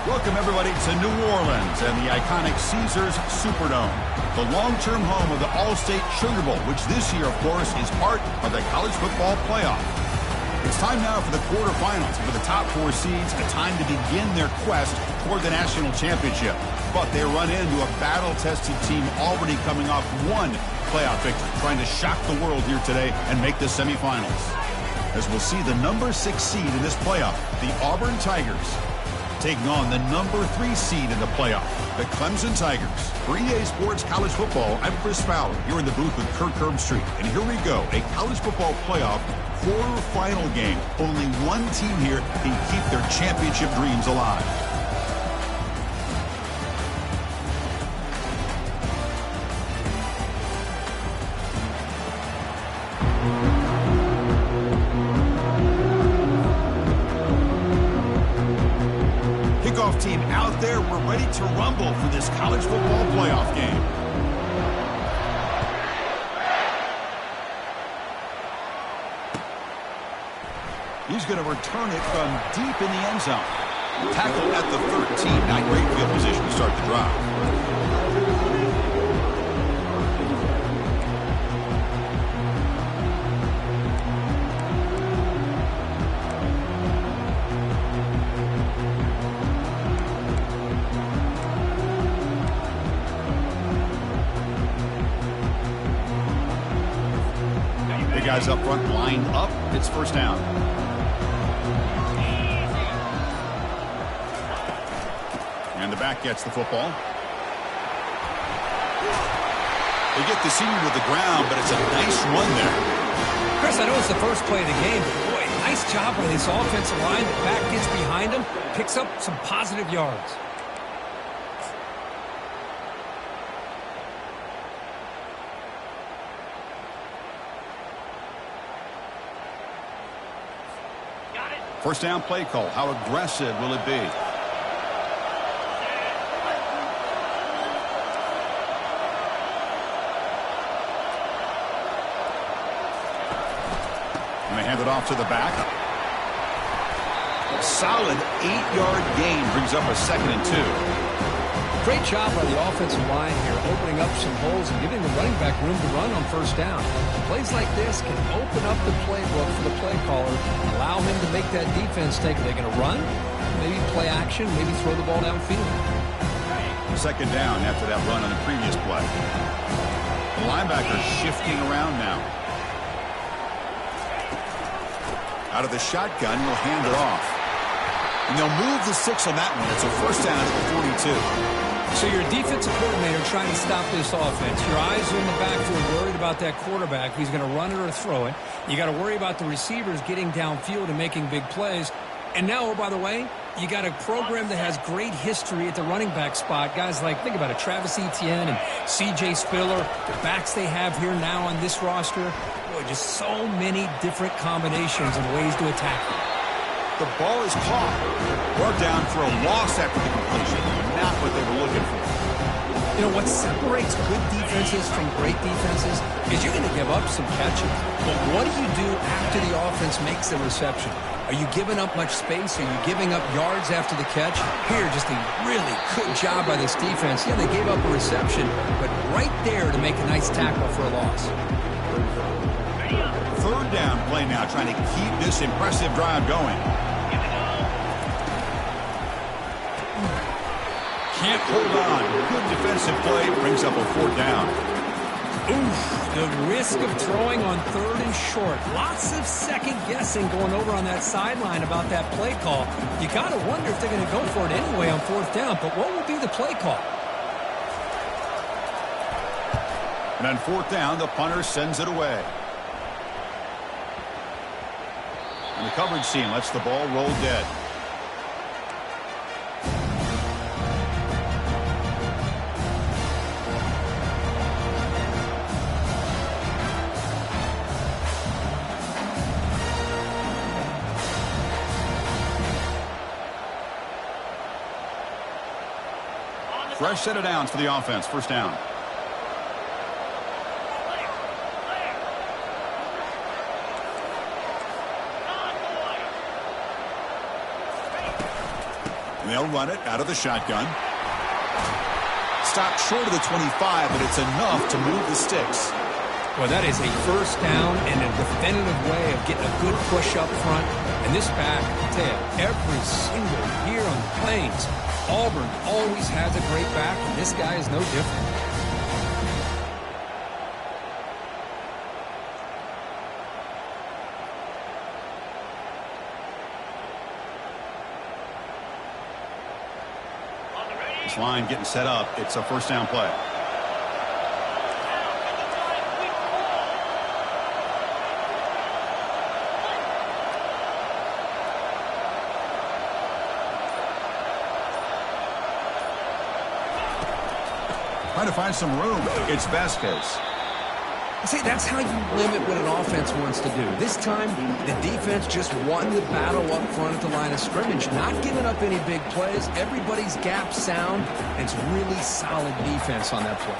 Welcome, everybody, to New Orleans and the iconic Caesars Superdome, the long-term home of the All-State Sugar Bowl, which this year, of course, is part of the college football playoff. It's time now for the quarterfinals. For the top four seeds, a time to begin their quest toward the national championship. But they run into a battle-tested team already coming off one playoff victory, trying to shock the world here today and make the semifinals. As we'll see the number 6 seed in this playoff, the Auburn Tigers, taking on the number 3 seed in the playoff, the Clemson Tigers. For EA Sports College Football, I'm Chris Fowler. You're in the booth with Kirk Herbstreit. And here we go, a college football playoff quarterfinal game. Only one team here can keep their championship dreams alive. Team out there, we're ready to rumble for this college football playoff game. He's going to return it from deep in the end zone. Tackled at the 13. Not great field position to start the drive. Guys up front lined up. It's first down. And the back gets the football. They get the senior to the ground, but it's a nice run there. Chris, I know it's the first play of the game, but boy, nice job by this offensive line. The back gets behind him, picks up some positive yards. First down play call. How aggressive will it be? And they hand it off to the back. A solid 8-yard gain brings up a 2nd and 2. Great job by the offensive line here, opening up some holes and giving the running back room to run on first down. Plays like this can open up the playbook for the play caller, allow him to make that defense take. Are they going to run? Maybe play action, maybe throw the ball downfield. 2nd down after that run on the previous play. The linebacker shifting around now. Out of the shotgun, he'll hand it off. And they'll move the 6 on that one. It's a first down at the 42. So you're a defensive coordinator trying to stop this offense. Your eyes are in the backfield, worried about that quarterback, if he's going to run it or throw it. You got to worry about the receivers getting downfield and making big plays. And now, oh, by the way, you got a program that has great history at the running back spot. Guys like, think about it, Travis Etienne and C.J. Spiller, the backs they have here now on this roster. Boy, just so many different combinations and ways to attack them. The ball is caught. Brought down for a loss after the completion. Not what they were looking for. You know, what separates good defenses from great defenses is you're going to give up some catches. But what do you do after the offense makes the reception? Are you giving up much space? Are you giving up yards after the catch? Here, just a really good job by this defense. Yeah, they gave up a reception, but right there to make a nice tackle for a loss. 3rd down play now, trying to keep this impressive drive going. Can't hold on. Good defensive play brings up a 4th down. Oof, the risk of throwing on 3rd and short. Lots of second guessing going over on that sideline about that play call. You got to wonder if they're going to go for it anyway on 4th down, but what will be the play call? And on 4th down, the punter sends it away. And the coverage team lets the ball roll dead. Fresh set of downs for the offense. First down. And they'll run it out of the shotgun. Stopped short of the 25, but it's enough to move the sticks. Well, that is a first down and a definitive way of getting a good push up front. And this back, I tell you, every single year on the Plains, Auburn always has a great back, and this guy is no different. This line getting set up. It's a first down play. Trying to find some room. It's Vasquez. See, that's how you limit what an offense wants to do. This time, the defense just won the battle up front at the line of scrimmage, not giving up any big plays. Everybody's gap sound, and it's really solid defense on that play.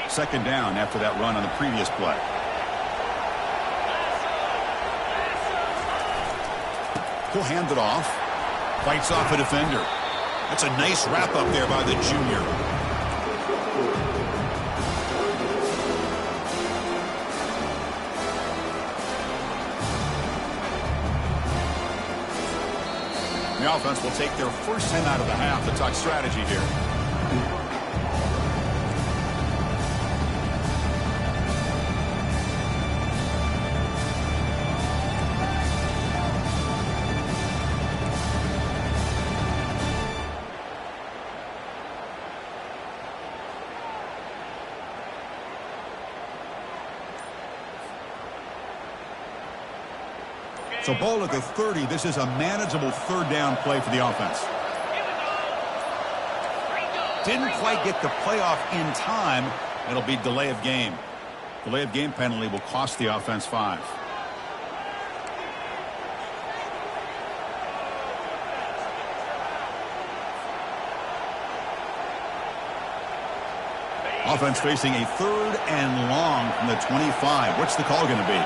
Second down after that run on the previous play. He'll hand it off. Fights off a defender. That's a nice wrap up there by the junior. The offense will take their first 10 out of the half to talk strategy here. So ball at the 30. This is a manageable third down play for the offense. Didn't quite get the playoff in time. It'll be delay of game. Delay of game penalty will cost the offense 5. Offense facing a third and long from the 25. What's the call going to be?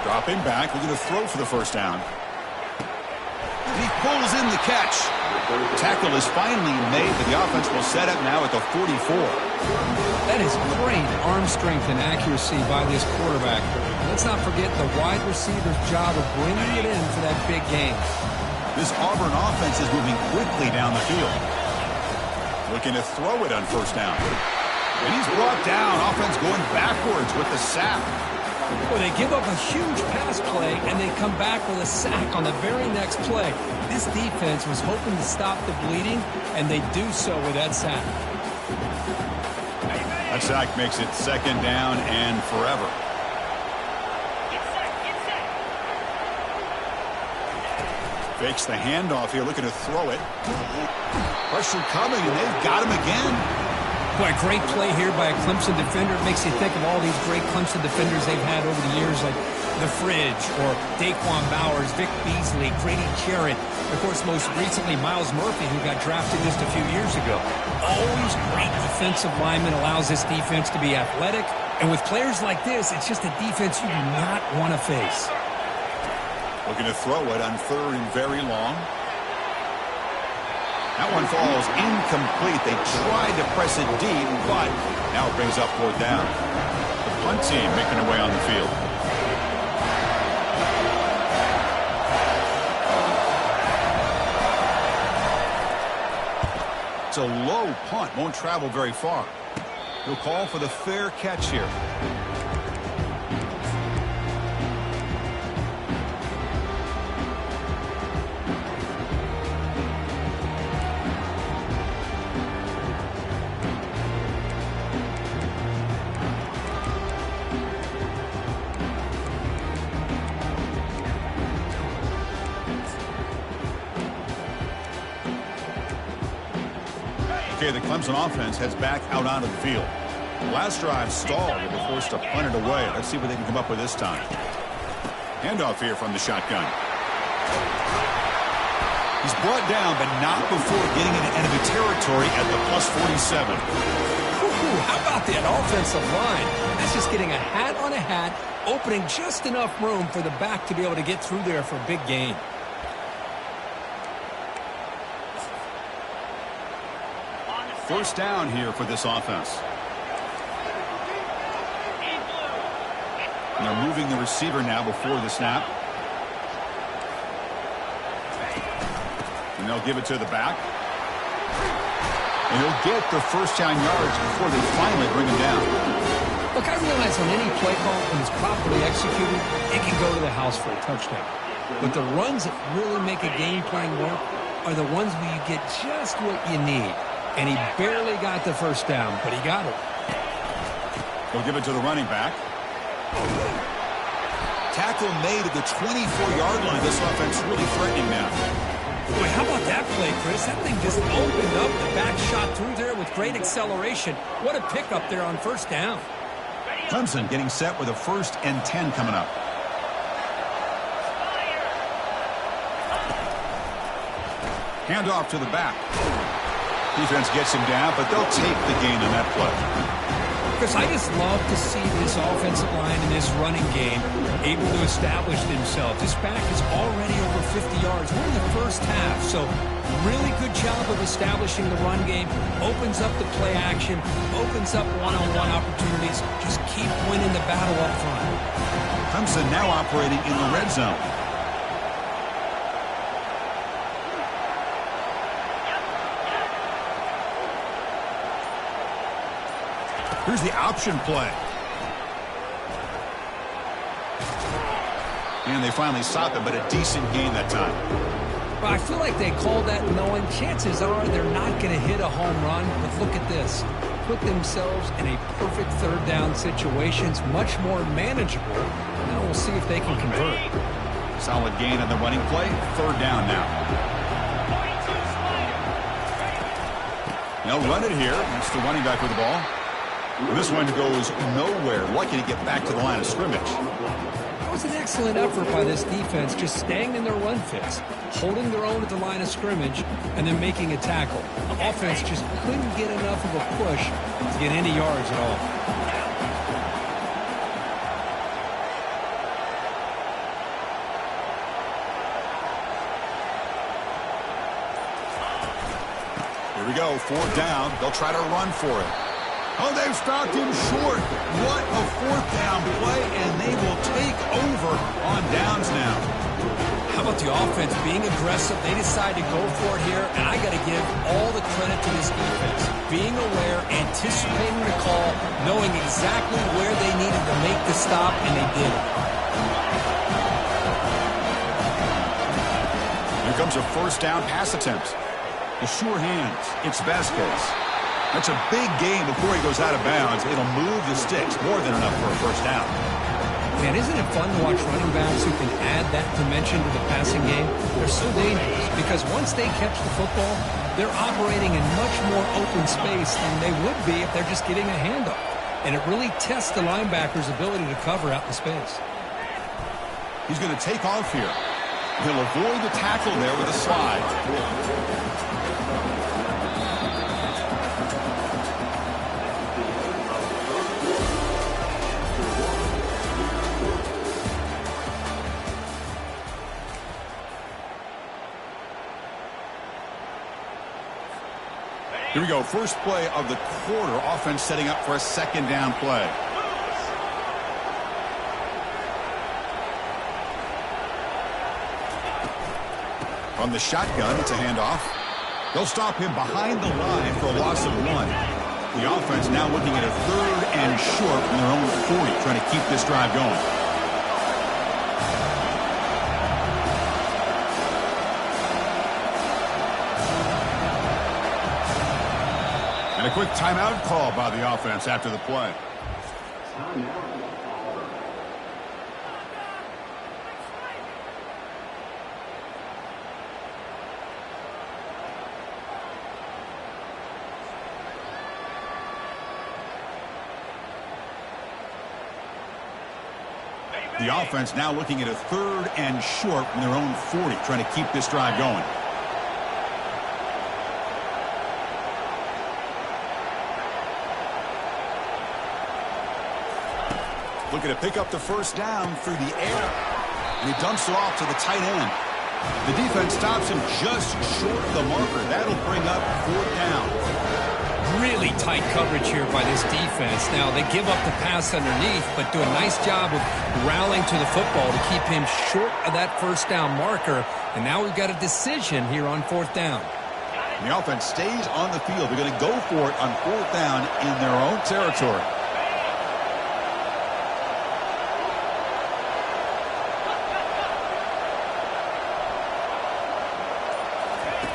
Dropping back, looking to throw for the first down. He pulls in the catch. Tackle is finally made, but the offense will set up now at the 44. That is great arm strength and accuracy by this quarterback. Let's not forget the wide receiver's job of bringing it in for that big game. This Auburn offense is moving quickly down the field. Looking to throw it on first down. And he's brought down. Offense going backwards with the sack. Well, they give up a huge pass play, and they come back with a sack on the very next play. This defense was hoping to stop the bleeding, and they do so with that sack. That sack makes it second down and forever. Fakes the handoff here, looking to throw it. Pressure coming, and they've got him again. Boy, a great play here by a Clemson defender. It makes you think of all these great Clemson defenders they've had over the years, like The Fridge or Daquan Bowers, Vic Beasley, Grady Jarrett. Of course, most recently, Miles Murphy, who got drafted just a few years ago. Always great defensive lineman, allows this defense to be athletic. And with players like this, it's just a defense you do not want to face. Looking to throw it on third and very long. That one falls incomplete. They tried to press it deep, but now it brings up fourth down. The punt team making their way on the field. It's a low punt. Won't travel very far. He'll call for the fair catch here. Okay, the Clemson offense heads back out onto the field. The last drive stalled. They were forced to punt it away. Let's see what they can come up with this time. Handoff here from the shotgun. He's brought down, but not before getting into enemy territory at the plus 47. Ooh, how about that offensive line? That's just getting a hat on a hat, opening just enough room for the back to be able to get through there for a big gain. First down here for this offense. And they're moving the receiver now before the snap. And they'll give it to the back. And he'll get the first down yards before they finally bring him down. Look, I realize on any play call, when it's properly executed, it can go to the house for a touchdown. But the runs that really make a game plan work are the ones where you get just what you need. And he barely got the first down, but he got it. They'll give it to the running back. Tackle made at the 24-yard line. This offense really threatening now. Boy, how about that play, Chris? That thing just opened up. The back shot through there with great acceleration. What a pickup there on first down. Clemson getting set with a 1st and 10 coming up. Handoff to the back. Defense gets him down, but they'll take the gain on that play. Chris, I just love to see this offensive line in this running game able to establish themselves. This back is already over 50 yards. We're in the first half, so really good job of establishing the run game. Opens up the play action, opens up one-on-one opportunities. Just keep winning the battle up front. Clemson now operating in the red zone. Here's the option play. And they finally stop it, but a decent gain that time. Well, I feel like they called that knowing chances are they're not going to hit a home run. But look at this. Put themselves in a perfect third down situation. It's much more manageable. Now we'll see if they can convert. Solid gain on the running play. Third down now. They'll run it here. That's the running back with the ball. This one goes nowhere. Lucky to get back to the line of scrimmage. That was an excellent effort by this defense, just staying in their run fits, holding their own at the line of scrimmage, and then making a tackle. The offense just couldn't get enough of a push to get any yards at all. Here we go, 4th down. They'll try to run for it. Oh, they've stopped him short. What a 4th down play, and they will take over on downs now. How about the offense being aggressive? They decide to go for it here, and I got to give all the credit to this defense. Being aware, anticipating the call, knowing exactly where they needed to make the stop, and they did it. Here comes a 1st down pass attempt. The sure hands. It's Vasquez. That's a big gain before he goes out of bounds. It'll move the sticks more than enough for a 1st down. Man, isn't it fun to watch running backs who can add that dimension to the passing game? They're so dangerous because once they catch the football, they're operating in much more open space than they would be if they're just getting a handoff. And it really tests the linebacker's ability to cover out the space. He's going to take off here. He'll avoid the tackle there with a slide. Here we go. First play of the quarter. Offense setting up for a 2nd down play. From the shotgun, it's a handoff. They'll stop him behind the line for a loss of 1. The offense now looking at a 3rd and short from their own 40, trying to keep this drive going. And a quick timeout call by the offense after the play. The offense now looking at a 3rd and short from their own 40, trying to keep this drive going. Looking to pick up the first down through the air. And he dumps it off to the tight end. The defense stops him just short of the marker. That'll bring up 4th down. Really tight coverage here by this defense. Now, they give up the pass underneath, but do a nice job of rallying to the football to keep him short of that first down marker. And now we've got a decision here on 4th down. The offense stays on the field. They're going to go for it on 4th down in their own territory.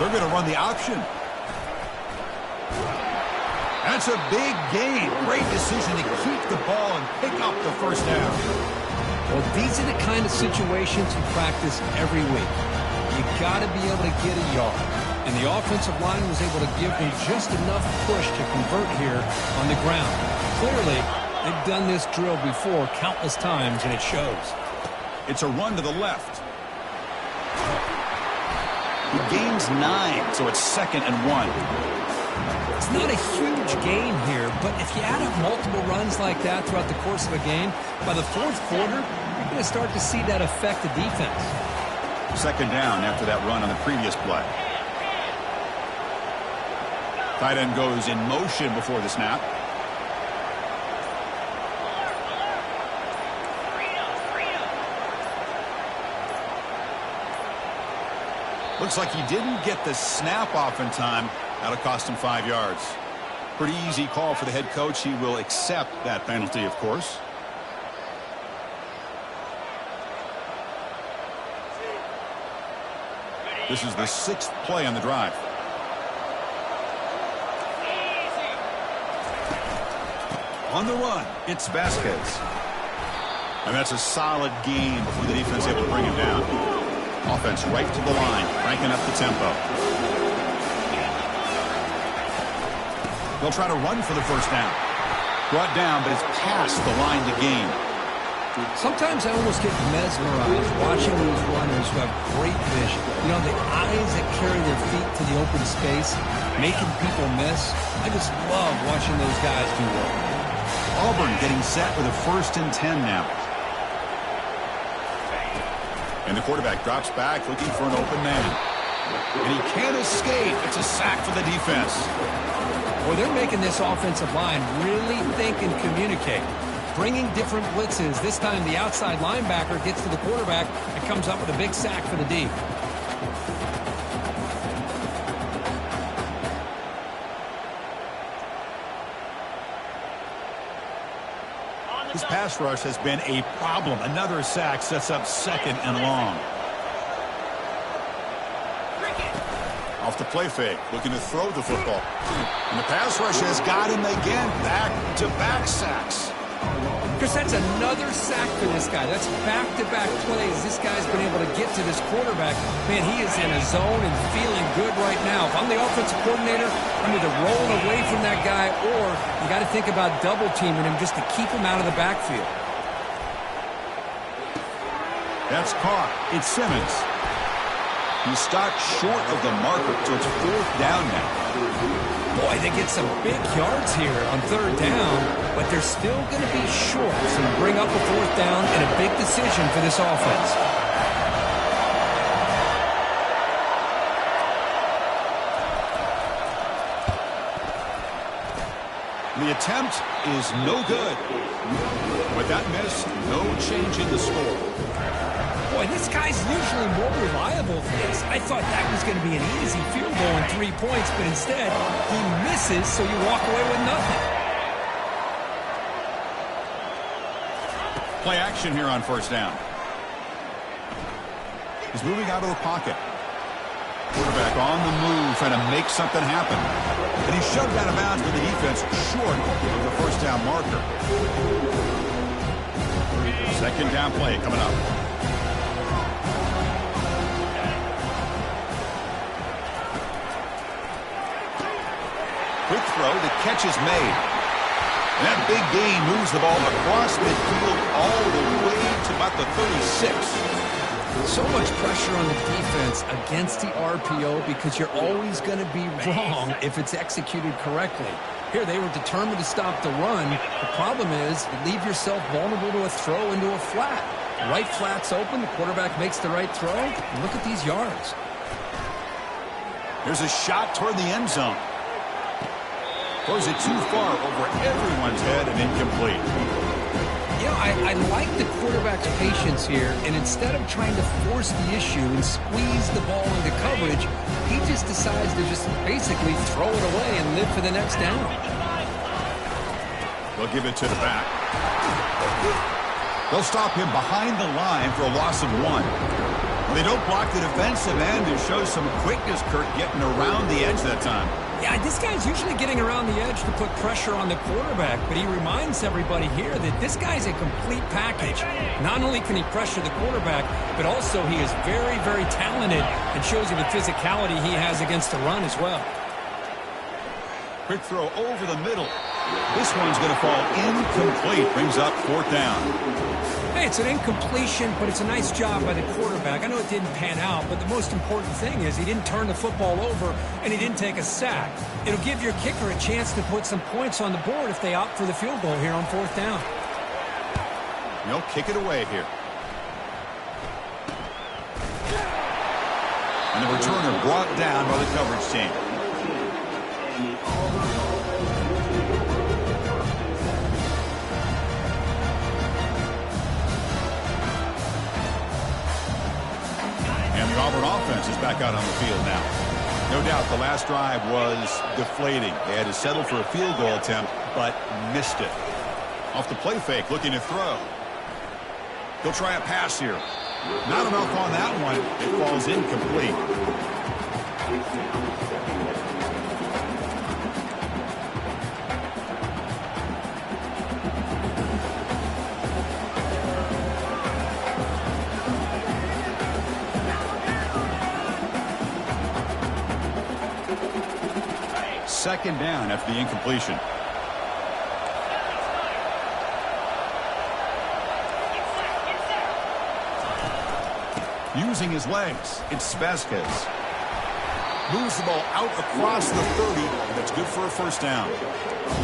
They're going to run the option. That's a big gain. Great decision to keep the ball and pick up the first down. Well, these are the kind of situations you practice every week. You got to be able to get a yard. And the offensive line was able to give them just enough push to convert here on the ground. Clearly, they've done this drill before countless times, and it shows. It's a run to the left. He gains 9, so it's 2nd and 1. It's not a huge gain here, but if you add up multiple runs like that throughout the course of a game, by the 4th quarter, you're going to start to see that affect the defense. 2nd down after that run on the previous play. Tight end goes in motion before the snap. Looks like he didn't get the snap off in time. That'll cost him 5 yards. Pretty easy call for the head coach. He will accept that penalty, of course. This is the 6th play on the drive. On the run, it's Vasquez. And that's a solid gain before the defense is able to bring him down. Offense right to the line, cranking up the tempo. They'll try to run for the first down. Brought down, but it's past the line to gain. Sometimes I almost get mesmerized watching these runners who have great vision. You know, the eyes that carry their feet to the open space, making people miss. I just love watching those guys do well. Auburn getting set with a 1st and 10 now. And the quarterback drops back looking for an open man. And he can't escape. It's a sack for the defense. Well, they're making this offensive line really think and communicate. Bringing different blitzes. This time the outside linebacker gets to the quarterback and comes up with a big sack for the D. This pass rush has been a problem. Another sack sets up 2nd and long. Off the play fake, looking to throw the football. And the pass rush has got him again. Back-to-back sacks. Chris, that's another sack for this guy. That's back-to-back plays. This guy's been able to get to this quarterback. Man, he is in a zone and feeling good right now. If I'm the offensive coordinator, I'm either rolling away from that guy or you got to think about double-teaming him just to keep him out of the backfield. That's caught. It's Simmons. He stopped short of the marker, so it's 4th down now. Boy, they get some big yards here on 3rd down, but they're still going to be short. So bring up a 4th down and a big decision for this offense. The attempt is no good. With that miss, no change in the score. Boy, this guy's usually more reliable for this. I thought that was going to be an easy field goal and 3 points, but instead, he misses, so you walk away with nothing. Play action here on 1st down. He's moving out of the pocket. Quarterback on the move, trying to make something happen. And he's shoved out of bounds with the defense short of the 1st down marker. 2nd down play coming up. Quick throw, the catch is made. And that big gain moves the ball across midfield all the way to about the 36. So much pressure on the defense against the RPO because you're always going to be wrong if it's executed correctly. Here, they were determined to stop the run. The problem is you leave yourself vulnerable to a throw into a flat. Right flat's open, the quarterback makes the right throw, and look at these yards. There's a shot toward the end zone. Throws it too far over everyone's head and incomplete. You know, I like the quarterback's patience here, and instead of trying to force the issue and squeeze the ball into coverage, he just decides to just basically throw it away and live for the next down. They'll give it to the back. They'll stop him behind the line for a loss of 1. They don't block the defensive end and show some quickness, Kurt, getting around the edge that time. Yeah, this guy's usually getting around the edge to put pressure on the quarterback, but he reminds everybody here that this guy's a complete package. Not only can he pressure the quarterback, but also he is very, very talented and shows you the physicality he has against the run as well. Quick throw over the middle. This one's going to fall incomplete. Brings up 4th down. Hey, it's an incompletion, but it's a nice job by the quarterback. I know it didn't pan out, but the most important thing is he didn't turn the football over and he didn't take a sack. It'll give your kicker a chance to put some points on the board if they opt for the field goal here on 4th down. They'll kick it away here. And the returner brought down by the coverage team. And the Auburn offense is back out on the field now. No doubt the last drive was deflating. They had to settle for a field goal attempt, but missed it. Off the play fake, looking to throw. He'll try a pass here. Not enough on that one. It falls incomplete. Second down after the incompletion. Using his legs, it's Vasquez. Moves the ball out across the 30, and that's good for a first down.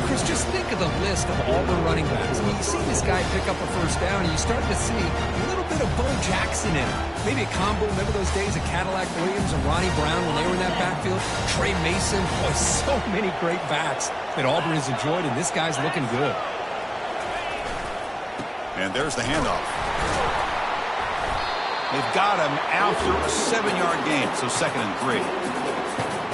Chris, just think of the list of Auburn running backs. I mean, you see this guy pick up a first down, and you start to see a little bit of Bo Jackson in it. Maybe a combo. Remember those days of Cadillac Williams and Ronnie Brown when they were in that backfield? Trey Mason. Boy, so many great backs that Auburn has enjoyed, and this guy's looking good. And there's the handoff. They've got him after a 7-yard gain, so 2nd and 3.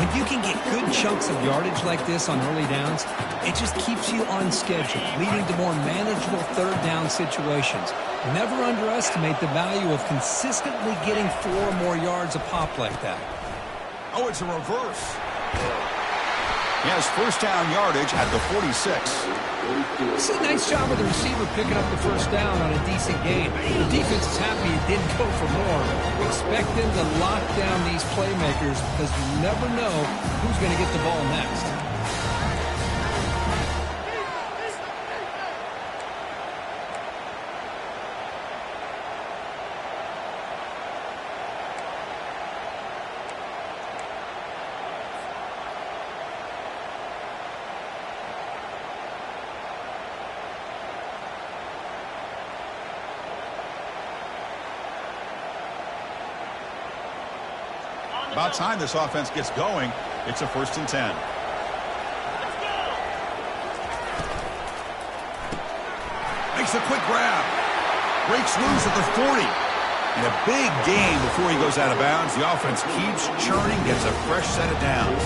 When you can get good chunks of yardage like this on early downs, it just keeps you on schedule, leading to more manageable 3rd down situations. Never underestimate the value of consistently getting 4 or more yards a pop like that. Oh, it's a reverse. He has first down yardage at the 46. This is a nice job of the receiver picking up the first down on a decent gain. The defense is happy it didn't go for more. Expect them to lock down these playmakers because you never know who's going to get the ball next. About time this offense gets going. It's a 1st and 10. Makes a quick grab. Breaks loose at the 40. And a big gain before he goes out of bounds. The offense keeps churning, gets a fresh set of downs.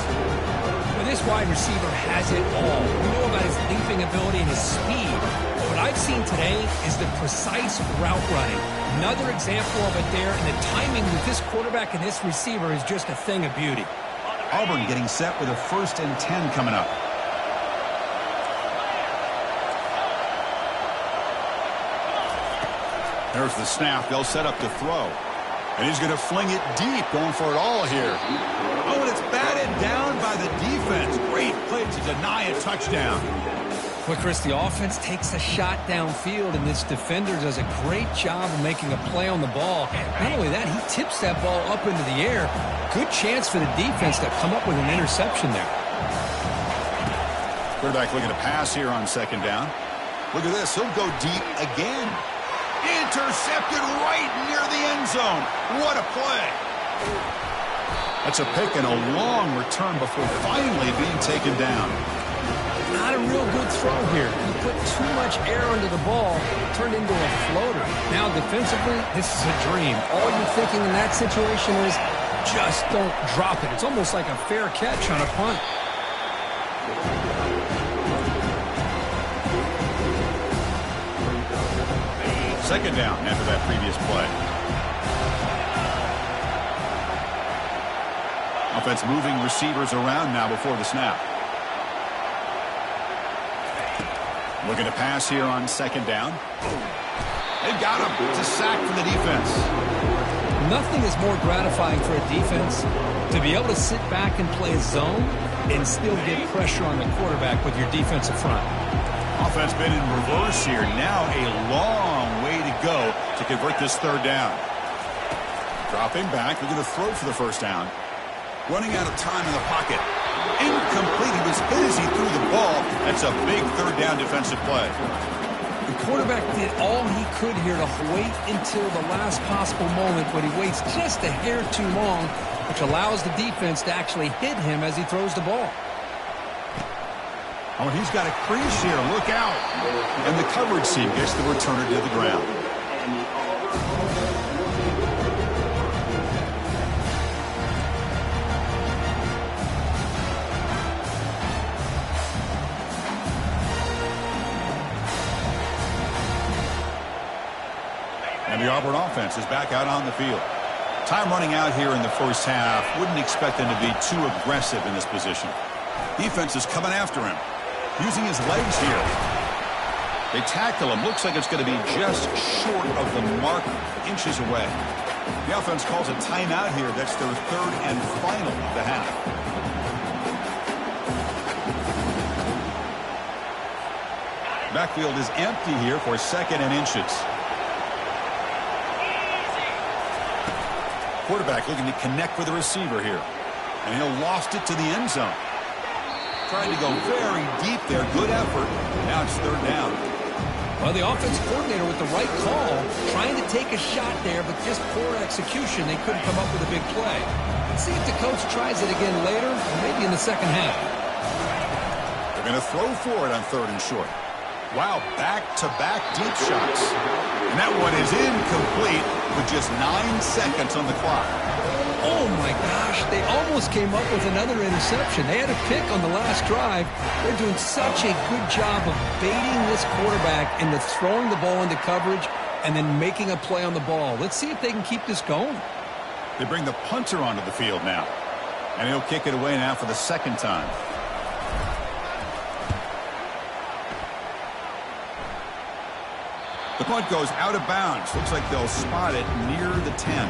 Well, this wide receiver has it all. We know about his leaping ability and his speed. What I've seen today is the precise route running. Another example of it there, and the timing with this quarterback and this receiver is just a thing of beauty. Auburn getting set with a 1st and 10 coming up. There's the snap. They'll set up to throw. And he's going to fling it deep, going for it all here. Oh, and it's batted down by the defense. Great play to deny a touchdown. Well, Chris, the offense takes a shot downfield, and this defender does a great job of making a play on the ball. Not only that, he tips that ball up into the air. Good chance for the defense to come up with an interception there. Quarterback looking to pass here on second down. Look at this. He'll go deep again. Intercepted right near the end zone. What a play. That's a pick and a long return before finally being taken down. Not a real good throw here. He put too much air under the ball, turned into a floater. Now defensively, this is a dream. All you're thinking in that situation is just don't drop it. It's almost like a fair catch on a punt. Second down after that previous play. Offense moving receivers around now before the snap. Looking to pass here on second down. They've got him. It's a sack for the defense. Nothing is more gratifying for a defense to be able to sit back and play a zone and still get pressure on the quarterback with your defensive front. Offense been in reverse here. Now a long way to go to convert this third down. Dropping back. They're going to throw for the first down. Running out of time in the pocket. Incomplete. He was hit as he threw the ball. That's a big third down defensive play. The quarterback did all he could here to wait until the last possible moment, but he waits just a hair too long, which allows the defense to actually hit him as he throws the ball. Oh, he's got a crease here. Look out. And the coverage team gets the returner to the ground. And the Auburn offense is back out on the field. Time running out here in the first half. Wouldn't expect them to be too aggressive in this position. Defense is coming after him. Using his legs here. They tackle him. Looks like it's going to be just short of the mark, inches away. The offense calls a timeout here. That's their third and final of the half. Backfield is empty here for second and inches. Quarterback looking to connect with the receiver here. And he'll lost it to the end zone. Trying to go very deep there. Good effort. Now it's third down. Well, the offense coordinator with the right call, trying to take a shot there, but just poor execution. They couldn't come up with a big play. Let's see if the coach tries it again later, or maybe in the second half. They're going to throw for it on third and short. Wow, back-to-back deep shots. And that one is incomplete with just 9 seconds on the clock. Oh, my gosh. They almost came up with another interception. They had a pick on the last drive. They're doing such a good job of baiting this quarterback into throwing the ball into coverage and then making a play on the ball. Let's see if they can keep this going. They bring the punter onto the field now. And he'll kick it away now for the second time. The punt goes out of bounds. Looks like they'll spot it near the 10.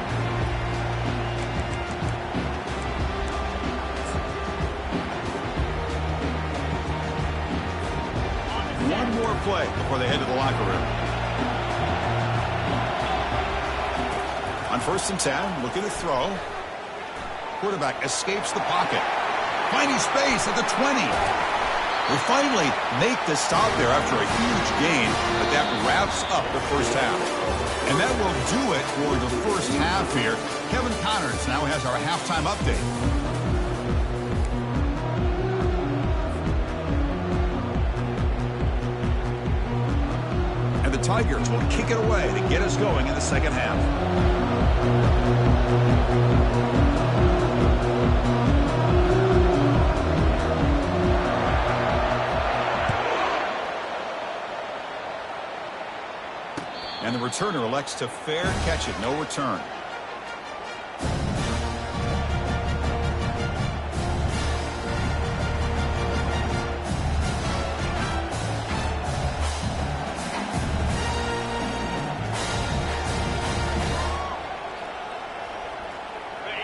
One more play before they head to the locker room. On first and 10, looking to throw. Quarterback escapes the pocket. Finding space at the 20. They finally make the stop there after a huge gain, but that wraps up the first half. And that will do it for the first half here. Kevin Connors now has our halftime update. And the Tigers will kick it away to get us going in the second half. And the returner elects to fair catch it. No return.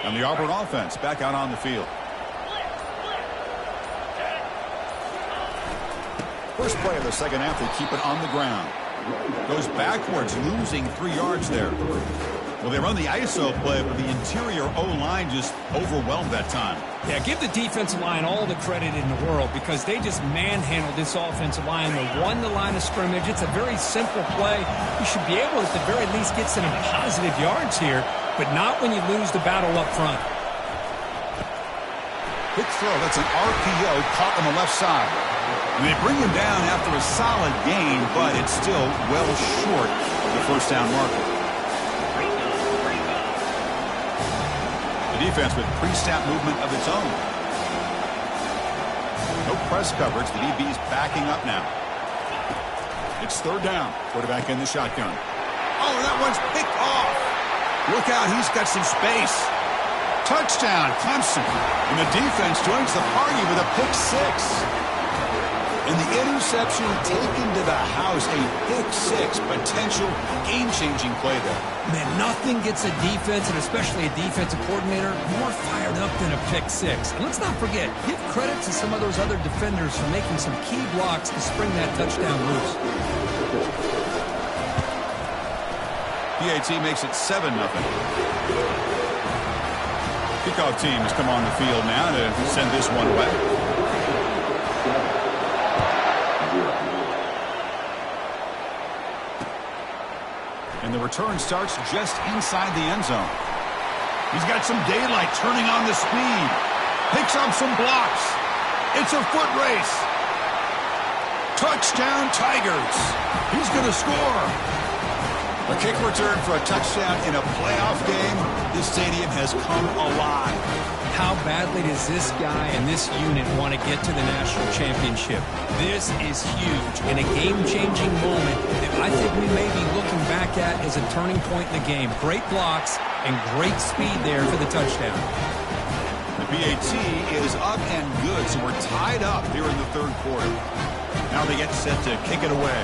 And the Auburn offense back out on the field. First play of the second half, they keep it on the ground. Goes backwards, losing 3 yards there. Well, they run the ISO play, but the interior O-line just overwhelmed that time. Yeah, give the defensive line all the credit in the world because they just manhandled this offensive line. They won the line of scrimmage. It's a very simple play. You should be able to, at the very least, get some positive yards here, but not when you lose the battle up front. Quick throw. That's an RPO caught on the left side. And they bring him down after a solid gain, but it's still well short of the first down marker. The defense with pre-snap movement of its own. No press coverage. The DB's backing up now. It's third down. Quarterback in the shotgun. Oh, that one's picked off. Look out. He's got some space. Touchdown, Clemson. And the defense joins the party with a pick six. And the interception taken to the house, a pick six, potential game-changing play there. Man, nothing gets a defense, and especially a defensive coordinator, more fired up than a pick six. And let's not forget, give credit to some of those other defenders for making some key blocks to spring that touchdown loose. PAT makes it 7-0. Kickoff team has come on the field now to send this one away. And the return starts just inside the end zone. He's got some daylight turning on the speed. Picks up some blocks. It's a foot race. Touchdown, Tigers. He's going to score. A kick return for a touchdown in a playoff game. This stadium has come alive. How badly does this guy and this unit want to get to the national championship? This is huge and a game-changing moment that I think we may be looking back at as a turning point in the game. Great blocks and great speed there for the touchdown. The PAT is up and good, so we're tied up here in the third quarter. Now they get set to kick it away.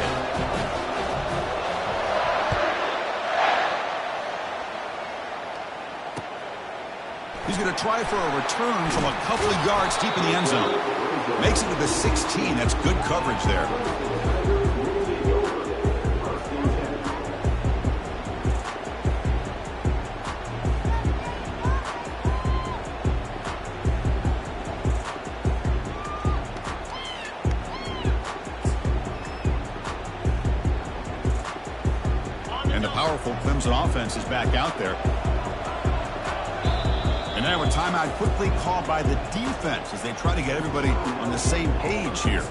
He's going to try for a return from a couple of yards deep in the end zone. Makes it to the 16. That's good coverage there. And the powerful Clemson offense is back out there. And now a timeout quickly called by the defense as they try to get everybody on the same page here.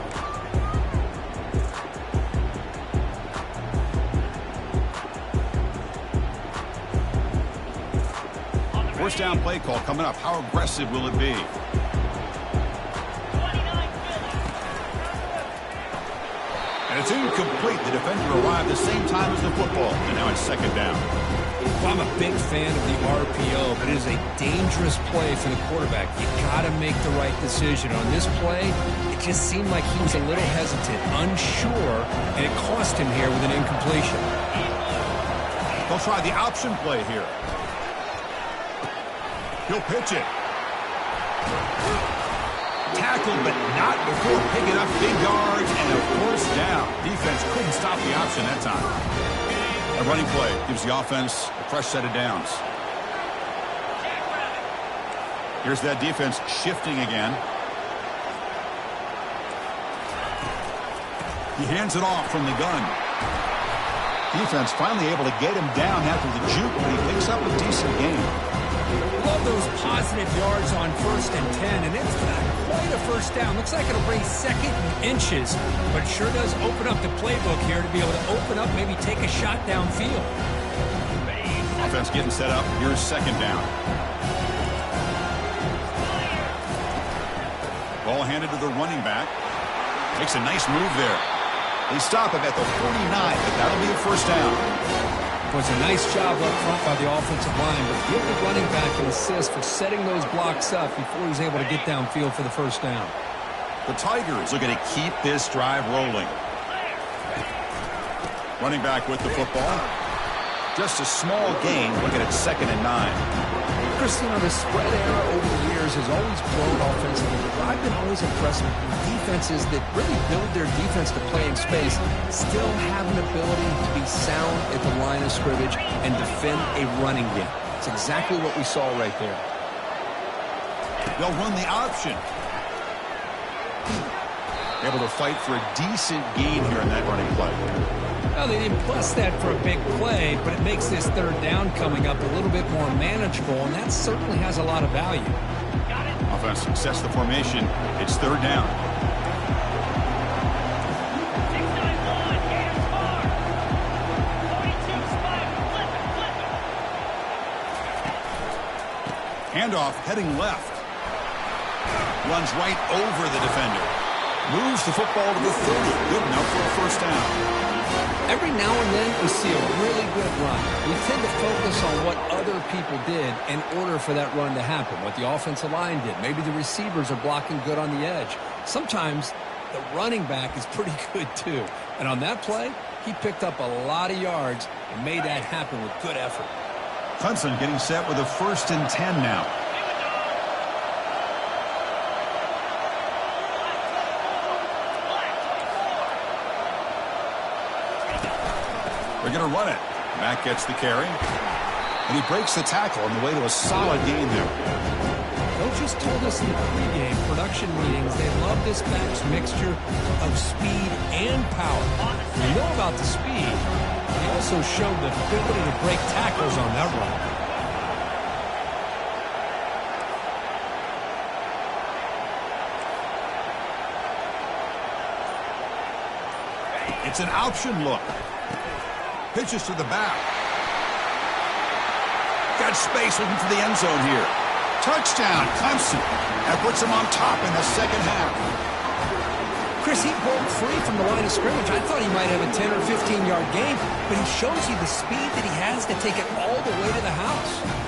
First down play call coming up. How aggressive will it be? And it's incomplete. The defender arrived the same time as the football. And now it's second down. Well, I'm a big fan of the RPO, but it is a dangerous play for the quarterback. You got to make the right decision. On this play, it just seemed like he was a little hesitant, unsure, and it cost him here with an incompletion. They'll try the option play here. He'll pitch it. Tackled, but not before picking up big yards and a first down. Defense couldn't stop the option that time. A running play gives the offense a fresh set of downs. Here's that defense shifting again. He hands it off from the gun. Defense finally able to get him down after the juke, but he picks up a decent gain. Love those positive yards on 1st and 10, and it's not quite a first down. Looks like it'll bring second and inches, but it sure does open up the playbook here to be able to open up, maybe take a shot downfield. Offense getting set up. Here's second down. Ball handed to the running back. Makes a nice move there. They stop him at the 49, but that'll be a first down. It was a nice job up front by the offensive line, but give the running back an assist for setting those blocks up before he's able to get downfield for the first down. The Tigers looking to keep this drive rolling. Running back with the football. Just a small gain, looking at 2nd and 9. Christian, the spread era over the years has always blown offensively. I've been always impressed with defenses that really build their defense to play in space, still have an ability to be sound at the line of scrimmage and defend a running game. It's exactly what we saw right there. They'll run the option. Able to fight for a decent gain here in that running play. Well, they didn't plus that for a big play, but it makes this third down coming up a little bit more manageable, and that certainly has a lot of value. Offense success the formation. It's third down. Handoff heading left. Runs right over the defender. Moves the football to the 30. Good enough for a first down. Every now and then we see a really good run. We tend to focus on what other people did in order for that run to happen, what the offensive line did. Maybe the receivers are blocking good on the edge. Sometimes the running back is pretty good too. And on that play, he picked up a lot of yards and made that happen with good effort. Clemson getting set with a 1st and 10 now. They're going to run it. Mack gets the carry. And he breaks the tackle on the way to a solid gain there. Coaches told us in the pregame production meetings they love this back's mixture of speed and power. We know about the speed. He also showed the ability to break tackles on that run. It's an option look. Pitches to the back. Got space looking for the end zone here. Touchdown, Clemson. That puts him on top in the second half. Chris, he broke free from the line of scrimmage. I thought he might have a 10 or 15-yard gain, but he shows you the speed that he has to take it all the way to the house.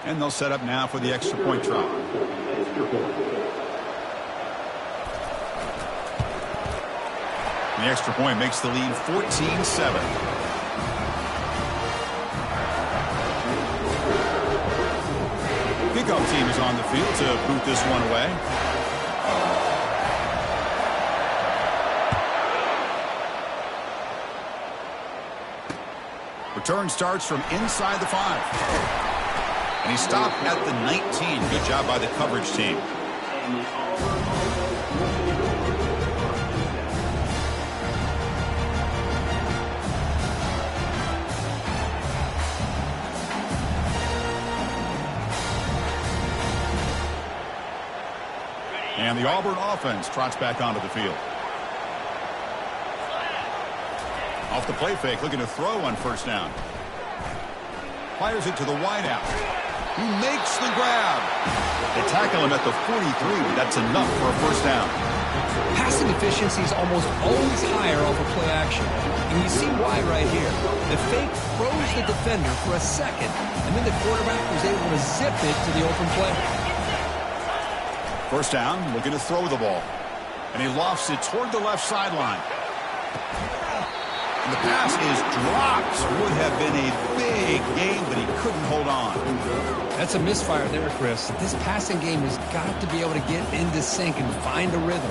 And they'll set up now for the extra point try. The extra point makes the lead 14-7. Kickoff team is on the field to boot this one away. Return starts from inside the 5. And he stopped at the 19. Good job by the coverage team. And the Auburn offense trots back onto the field. Off the play fake, looking to throw on first down. Fires it to the wideout. He makes the grab. They tackle him at the 43, but that's enough for a first down. Passing efficiency is almost always higher off of play action. And you see why right here. The fake throws the defender for a second, and then the quarterback was able to zip it to the open play. First down, looking to throw the ball. And he lofts it toward the left sideline. And the pass is dropped. Would have been a big gain, but he couldn't hold on. That's a misfire there, Chris. This passing game has got to be able to get into sync and find a rhythm.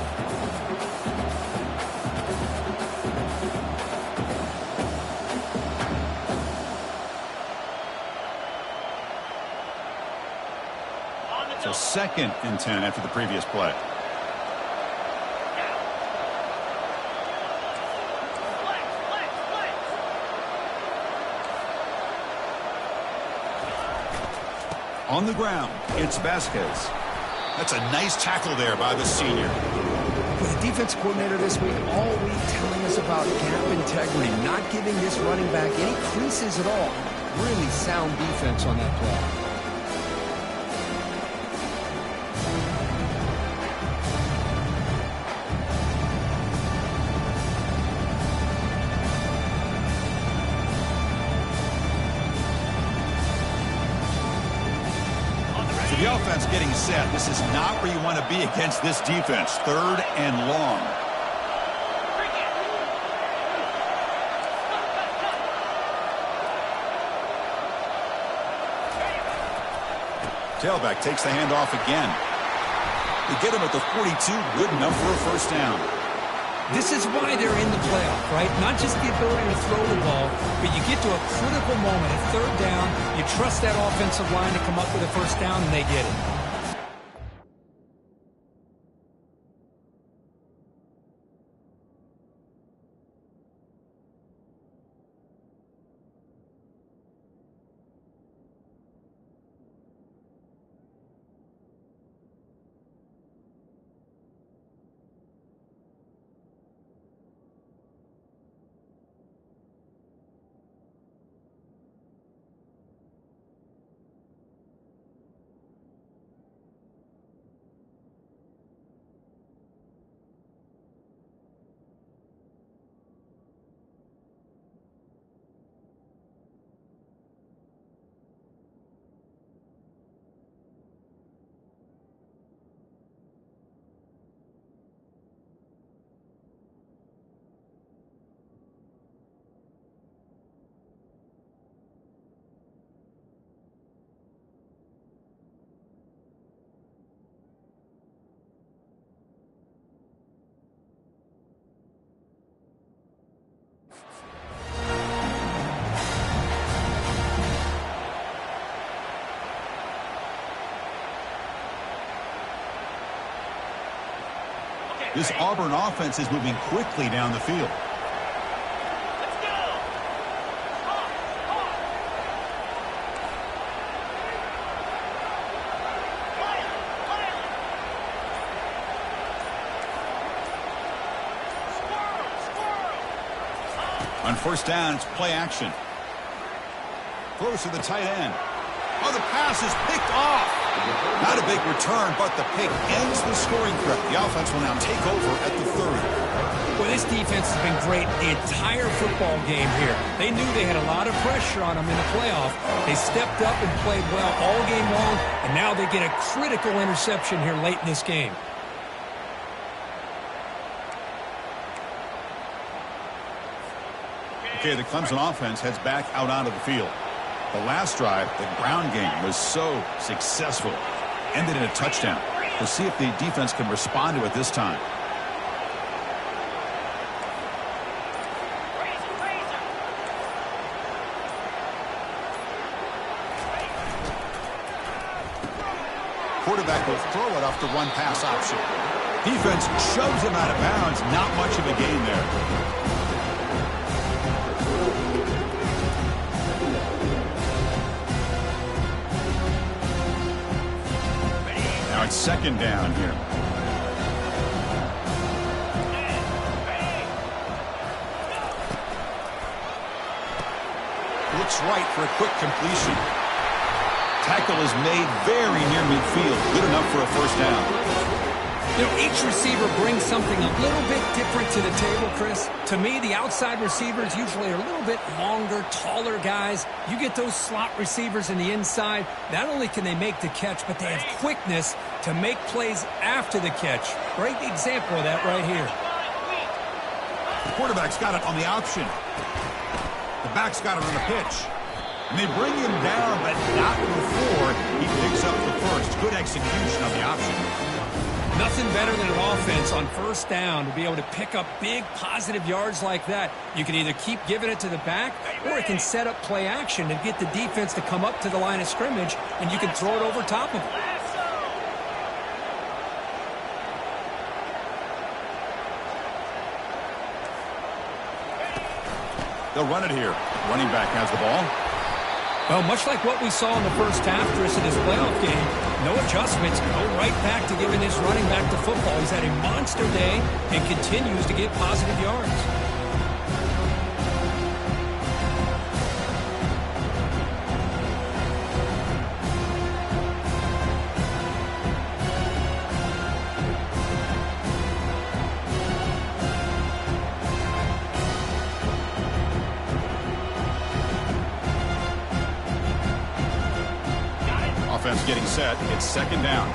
So 2nd and 10 after the previous play. On the ground, it's Vasquez. That's a nice tackle there by the senior. With the defense coordinator this week, all week telling us about gap integrity, not giving this running back any creases at all. Really sound defense on that play. So the offense getting set. This is not where you want to be against this defense. 3rd and long. Tailback takes the handoff again. They get him at the 42, good enough for a first down. This is why they're in the playoff, right? Not just the ability to throw the ball, but you get to a critical moment at 3rd down. You trust that offensive line to come up with a first down, and they get it. This Auburn offense is moving quickly down the field. Let's go. On first down, it's play action. Throws to the tight end. Oh, the pass is picked off. Not a big return, but the pick ends the scoring threat. The offense will now take over at the 30. Well, this defense has been great the entire football game here. They knew they had a lot of pressure on them in the playoff. They stepped up and played well all game long, and now they get a critical interception here late in this game. Okay, the Clemson offense heads back out onto the field. The last drive, the ground game, was so successful. Ended in a touchdown. We'll see if the defense can respond to it this time. Quarterback will throw it off the one-pass option. Defense shoves him out of bounds. Not much of a gain there. Now it's second down here. Looks right for a quick completion. Tackle is made very near midfield. Good enough for a first down. You know, each receiver brings something a little bit different to the table, Chris. To me, the outside receivers usually are a little bit longer, taller guys. You get those slot receivers in the inside. Not only can they make the catch, but they have quickness to make plays after the catch. Great example of that right here. The quarterback's got it on the option. The back's got it on the pitch. And they bring him down, but not before he picks up the first. Good execution on the option. Nothing better than an offense on first down to be able to pick up big positive yards like that. You can either keep giving it to the back, or it can set up play action and get the defense to come up to the line of scrimmage, and you can throw it over top of them. They'll run it here. Running back has the ball. Well, much like what we saw in the first half, Chris, in this playoff game, no adjustments, go right back to giving this running back the football. He's had a monster day and continues to get positive yards. Getting set set. It's second down.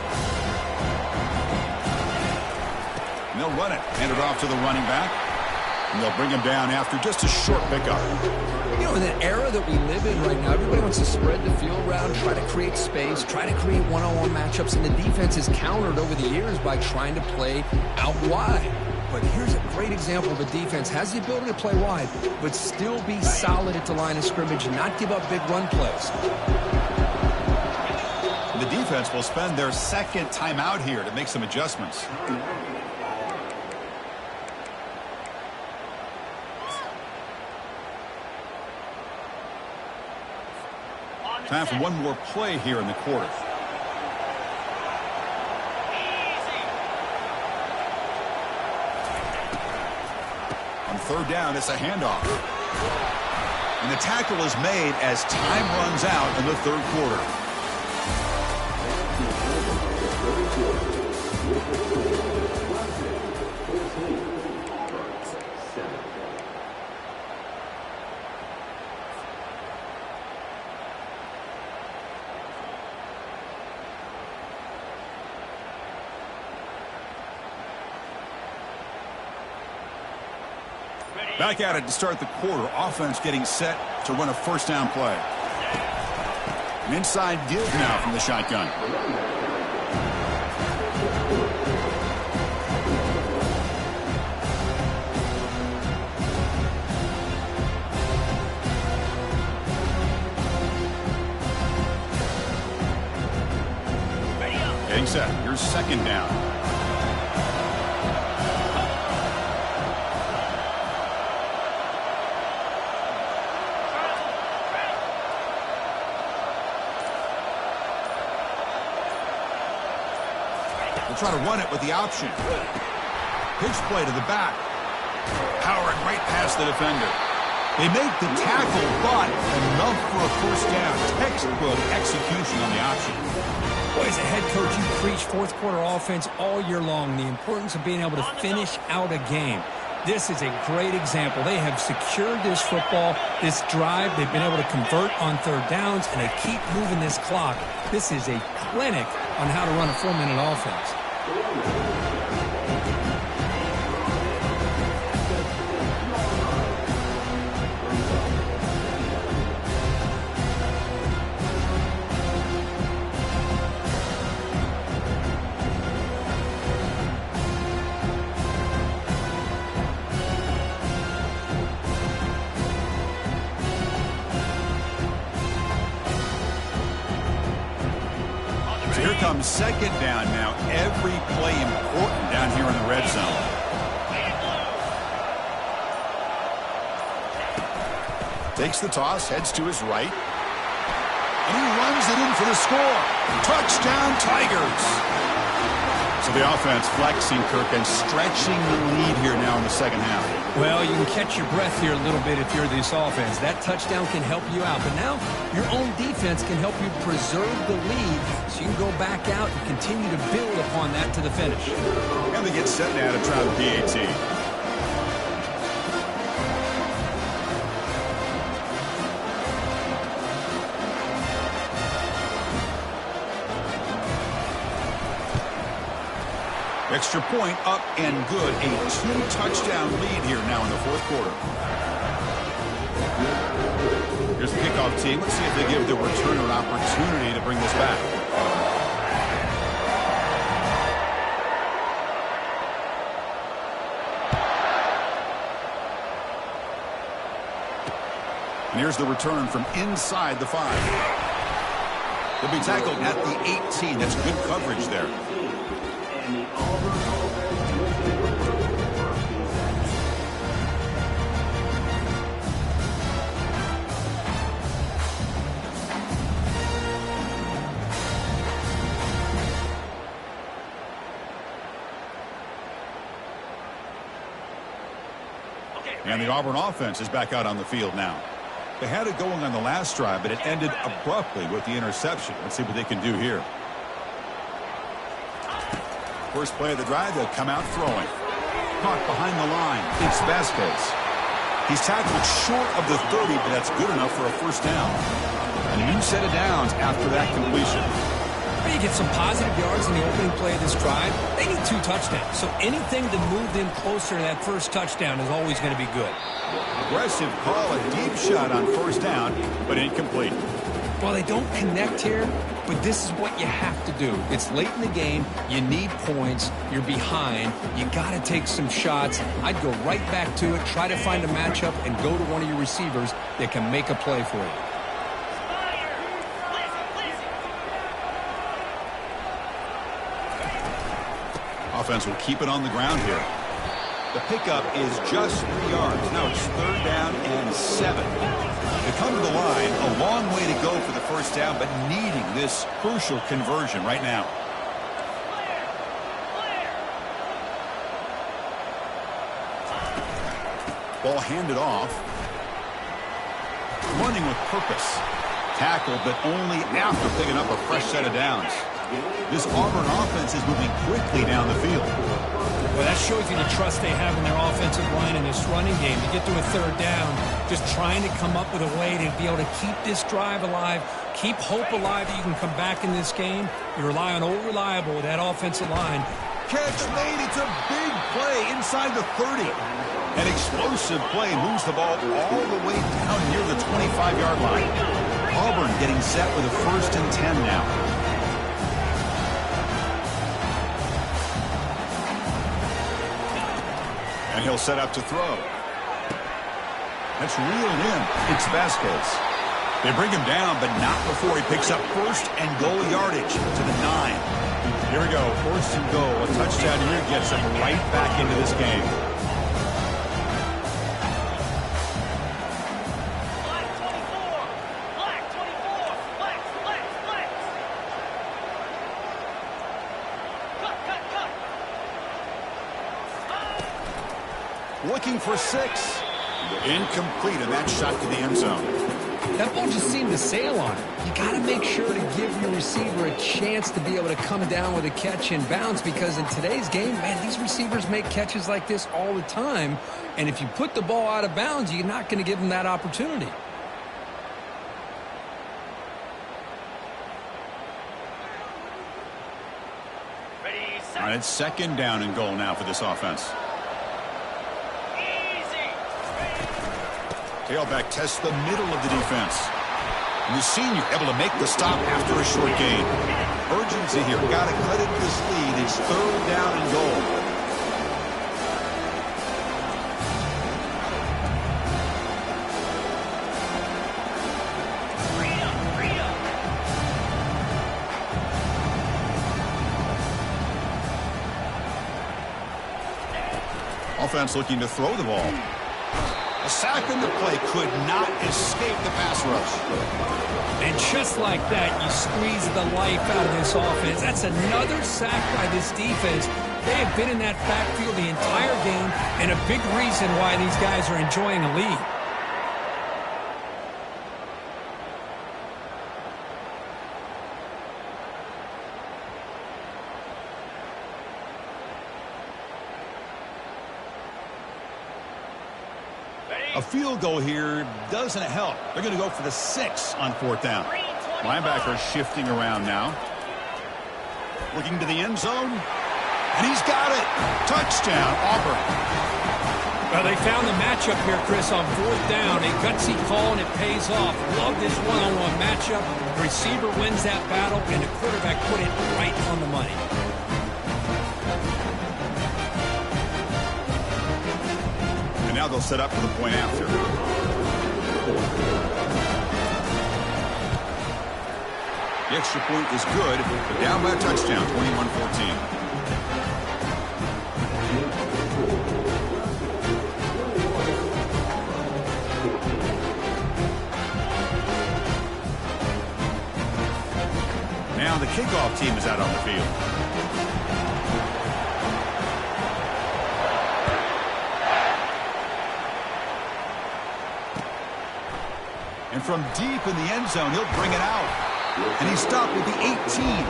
And they'll run it. Hand it off to the running back. And they'll bring him down after just a short pickup. You know, in the era that we live in right now, everybody wants to spread the field around, try to create space, try to create one-on-one matchups, and the defense has countered over the years by trying to play out wide. But here's a great example of a defense has the ability to play wide, but still be solid at the line of scrimmage and not give up big run plays. The defense will spend their second timeout here to make some adjustments. Time for one more play here in the quarter. On third down, it's a handoff. And the tackle is made as time runs out in the third quarter. Back at it to start the quarter. Offense getting set to run a first down play. An inside give now from the shotgun. Getting set. Here's second down. Try to run it with the option. Pitch play to the back. Powering right past the defender. They make the tackle, but enough for a first down. Textbook execution on the option. Boy, as a head coach, you preach fourth quarter offense all year long. The importance of being able to finish out a game. This is a great example. They have secured this football, this drive. They've been able to convert on third downs, and they keep moving this clock. This is a clinic on how to run a 4-minute offense. Here comes second down now. Every play important down here in the red zone. Takes the toss, heads to his right. And he runs it in for the score. Touchdown, Tigers. So the offense flexing, Kirk, and stretching the lead here now in the second half. Well, you can catch your breath here a little bit if you're this offense. That touchdown can help you out. But now your own defense can help you preserve the lead so you can go back out and continue to build upon that to the finish. And they get set now to try the PAT. Extra point up and good. A 2-touchdown lead here now in the fourth quarter. Here's the kickoff team. Let's see if they give the returner an opportunity to bring this back. And here's the return from inside the 5. They'll be tackled at the 18. That's good coverage there. And the Auburn offense is back out on the field now. They had it going on the last drive, but it ended abruptly with the interception. Let's see what they can do here. First play of the drive, they'll come out throwing. Caught behind the line. It's Vasquez. He's tackled short of the 30, but that's good enough for a first down. A new set of downs after that completion. You get some positive yards in the opening play of this drive, they need 2 touchdowns. So anything to move them closer to that first touchdown is always going to be good. Aggressive call, a deep shot on first down, but incomplete. Well, they don't connect here, but this is what you have to do. It's late in the game. You need points. You're behind. You got to take some shots. I'd go right back to it, try to find a matchup, and go to one of your receivers that can make a play for you. Offense will keep it on the ground here. The pickup is just 3 yards. Now it's 3rd down and 7. They come to the line, a long way to go for the first down, but needing this crucial conversion right now. Ball handed off. Running with purpose. Tackled, but only after picking up a fresh set of downs. This Auburn offense is moving quickly down the field. Well, that shows you the trust they have in their offensive line in this running game. You get to a 3rd down, just trying to come up with a way to be able to keep this drive alive, keep hope alive that you can come back in this game. You rely on Old Reliable with that offensive line. Catch made. It's a big play inside the 30. An explosive play moves the ball all the way down near the 25-yard line. Auburn getting set with a 1st and 10 now. And he'll set up to throw. That's reeled in. It's Vasquez. They bring him down, but not before he picks up 1st and goal yardage to the 9. Here we go. 1st and goal. A touchdown here gets him right back into this game. Looking for 6. Incomplete, and that shot to the end zone. That ball just seemed to sail on it. You got to make sure to give your receiver a chance to be able to come down with a catch and bounce, because in today's game, man, these receivers make catches like this all the time. And if you put the ball out of bounds, you're not going to give them that opportunity. All right, it's 2nd down and goal now for this offense. Tailback tests the middle of the defense. And the senior able to make the stop after a short gain. Urgency here. Got to cut into this lead. It's 3rd down and goal. Offense looking to throw the ball. A sack in the play could not escape the pass rush. And just like that, you squeeze the life out of this offense. That's another sack by this defense. They have been in that backfield the entire game, and a big reason why these guys are enjoying a lead. A field goal here doesn't help. They're going to go for the 6 on 4th down. Linebacker shifting around now. Looking to the end zone. And he's got it. Touchdown, Auburn. Well, they found the matchup here, Chris, on 4th down. A gutsy call, and it pays off. Love this one-on-one matchup. The receiver wins that battle, and the quarterback put it right on the money. And now they'll set up for the point after. The extra point is good, but down by a touchdown, 21-14. Now the kickoff team is out on the field. And from deep in the end zone, he'll bring it out. And he stopped with the 18.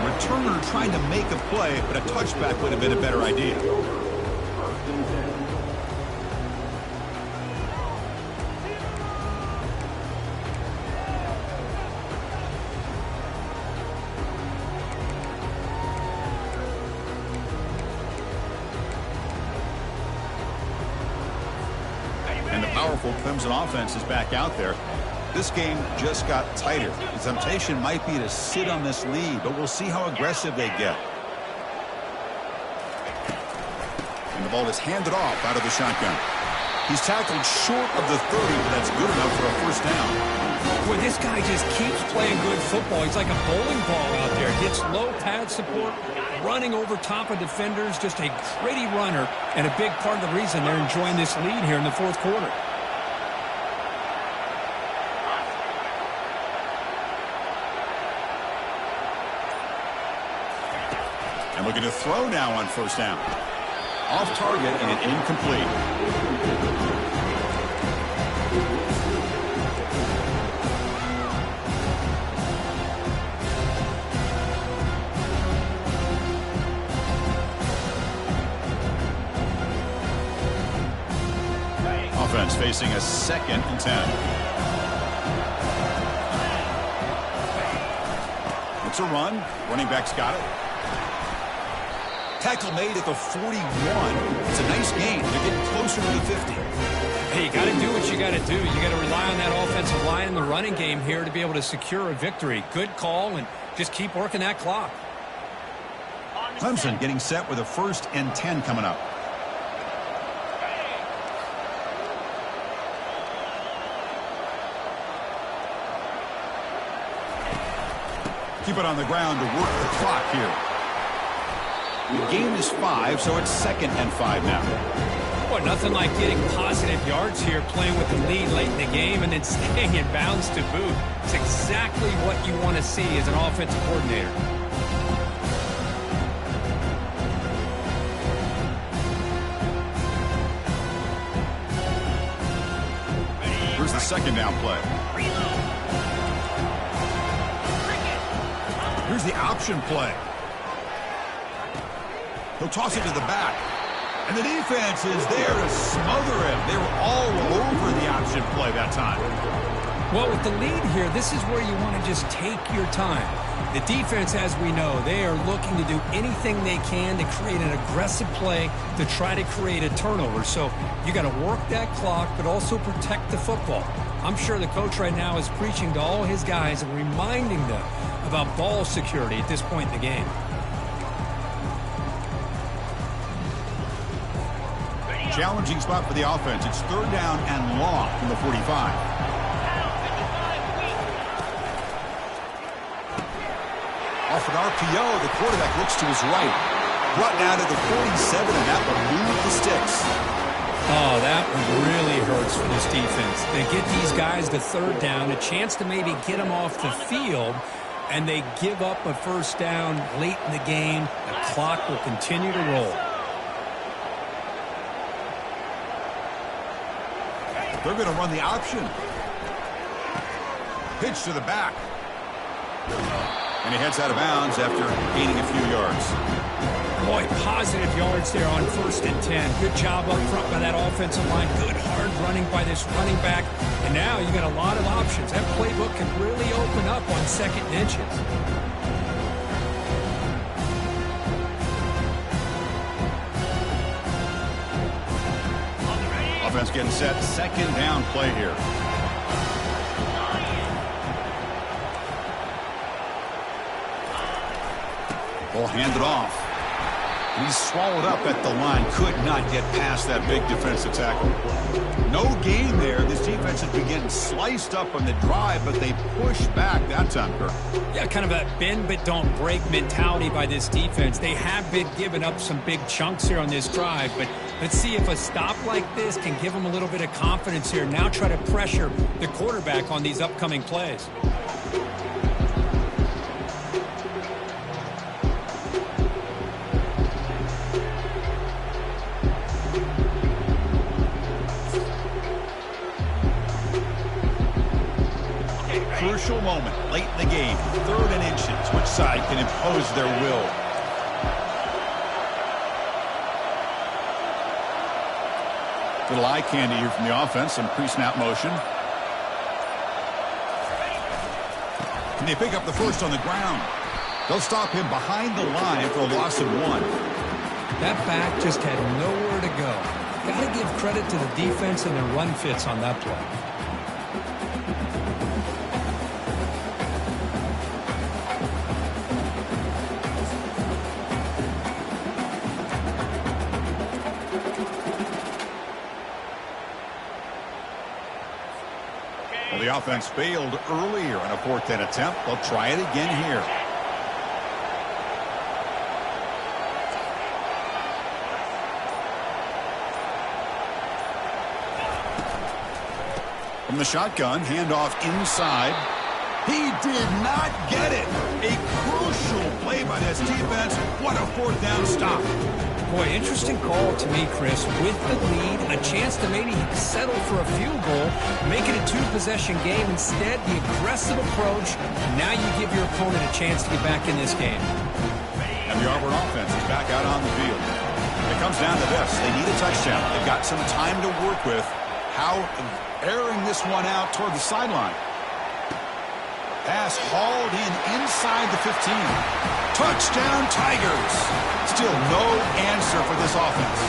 Returner trying to make a play, but a touchback would have been a better idea. powerful Clemson offense is back out there. This game just got tighter. The temptation might be to sit on this lead, but we'll see how aggressive they get. And the ball is handed off out of the shotgun. He's tackled short of the 30, but that's good enough for a first down. Boy, this guy just keeps playing good football. He's like a bowling ball out there. Gets low pad support, running over top of defenders. Just a gritty runner, and a big part of the reason they're enjoying this lead here in the fourth quarter. And looking to throw now on first down. Off target and incomplete. Offense facing a 2nd and 10. It's a run. Running back's got it. Tackle made at the 41. It's a nice gain. They're getting closer to the 50. Hey, you got to do what you got to do. You got to rely on that offensive line in the running game here to be able to secure a victory. Good call, and just keep working that clock. Clemson getting set with a 1st and 10 coming up. Keep it on the ground to work the clock here. The game is 5, so it's 2nd and 5 now. Boy, nothing like getting positive yards here, playing with the lead late in the game, and then staying in bounds to boot. It's exactly what you want to see as an offensive coordinator. Here's the 2nd down play. Here's the option play. He'll toss it to the back. And the defense is there to smother him. They were all over the option play that time. Well, with the lead here, this is where you want to just take your time. The defense, as we know, they are looking to do anything they can to create an aggressive play to try to create a turnover. So you got to work that clock, but also protect the football. I'm sure the coach right now is preaching to all his guys and reminding them about ball security at this point in the game. Challenging spot for the offense. It's 3rd down and long from the 45. Off an RPO, the quarterback looks to his right. Brought down to the 47, and that will move the sticks. Oh, that one really hurts for this defense. They get these guys to 3rd down, a chance to maybe get them off the field, and they give up a first down late in the game. The clock will continue to roll. They're going to run the option. Pitch to the back. And he heads out of bounds after gaining a few yards. Boy, positive yards there on 1st and 10. Good job up front by that offensive line. Good hard running by this running back. And now you got a lot of options. That playbook can really open up on 2nd and inches. Offense getting set. 2nd down play here. Ball handed off. And he's swallowed up at the line. Could not get past that big defensive tackle. No gain there. This defense has been getting sliced up on the drive, but they push back that time, Kirk. Yeah, kind of a bend but don't break mentality by this defense. They have been giving up some big chunks here on this drive, but let's see if a stop like this can give them a little bit of confidence here. Now try to pressure the quarterback on these upcoming plays. Crucial moment late in the game. 3rd and inches. Which side can impose their will? Little eye candy here from the offense. Some pre-snap motion. Can they pick up the first on the ground? They'll stop him behind the line for a loss of 1. That back just had nowhere to go. got to give credit to the defense and their run fits on that play. Well, the offense failed earlier in a 4th down attempt. They'll try it again here. From the shotgun, handoff inside. He did not get it. A crucial play by this defense. What a 4th down stop. Boy, interesting call to me, Chris. With the lead, a chance to maybe settle for a field goal, make it a 2-possession game. Instead, the aggressive approach. Now you give your opponent a chance to get back in this game. And the Auburn offense is back out on the field. It comes down to this. They need a touchdown. They've got some time to work with. How airing this one out toward the sideline. Pass hauled in inside the 15. Touchdown, Tigers. Still no answer for this offense.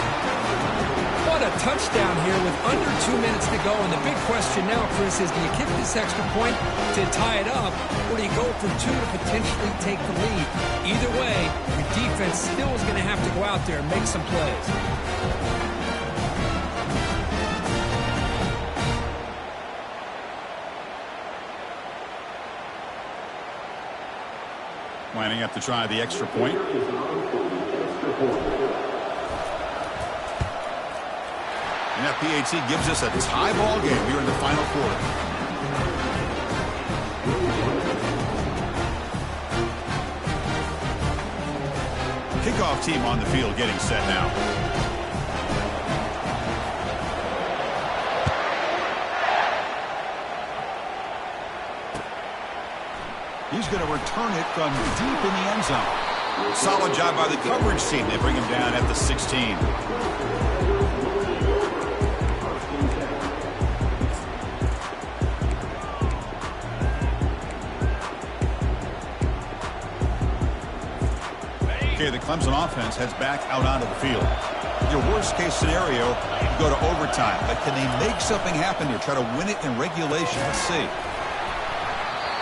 What a touchdown here with under 2 minutes to go. And the big question now, Chris, is do you kick this extra point to tie it up, or do you go for 2 to potentially take the lead? Either way, your defense still is going to have to go out there and make some plays. Lining up to try the extra point. And that PAT gives us a tie ball game here in the final quarter. Kickoff team on the field getting set now. He's going to return it from deep in the end zone. Solid job by the coverage team. They bring him down at the 16. Okay, the Clemson offense heads back out onto the field. Your worst case scenario, you go to overtime. But can they make something happen here? Try to win it in regulation. Let's see.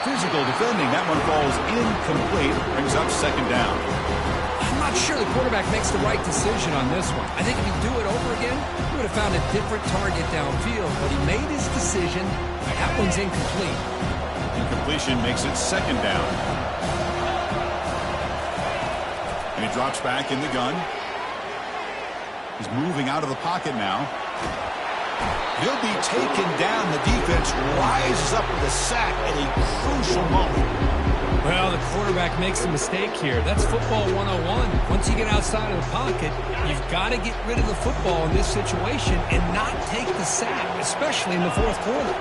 Physical defending. That one falls incomplete. Brings up 2nd down. I'm not sure the quarterback makes the right decision on this one. I think if he'd do it over again, he would have found a different target downfield. But he made his decision. That one's incomplete. Incompletion makes it 2nd down. And he drops back in the gun. He's moving out of the pocket now. He'll be taken down. The defense rises up with a sack at a crucial moment. Well, the quarterback makes a mistake here. That's football 101. Once you get outside of the pocket, you've got to get rid of the football in this situation and not take the sack, especially in the 4th quarter.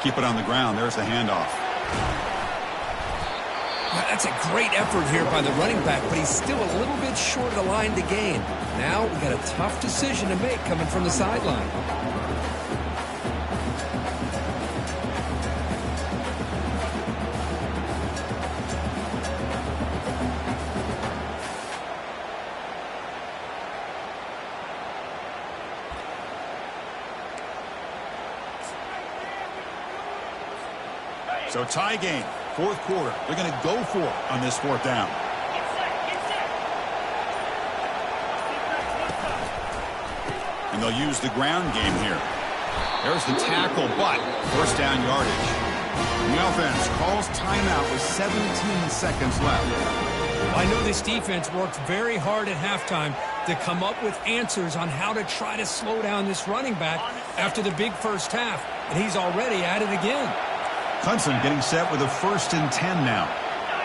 Keep it on the ground. There's the handoff. That's a great effort here by the running back, but he's still a little bit short of the line to gain. Now we got a tough decision to make coming from the sideline. So tie game. 4th quarter. They're going to go for it on this 4th down. And they'll use the ground game here. There's the tackle, but 1st down yardage. The offense calls timeout with 17 seconds left. I know this defense worked very hard at halftime to come up with answers on how to try to slow down this running back after the big first half. And he's already at it again. Clemson getting set with a 1st and 10 now.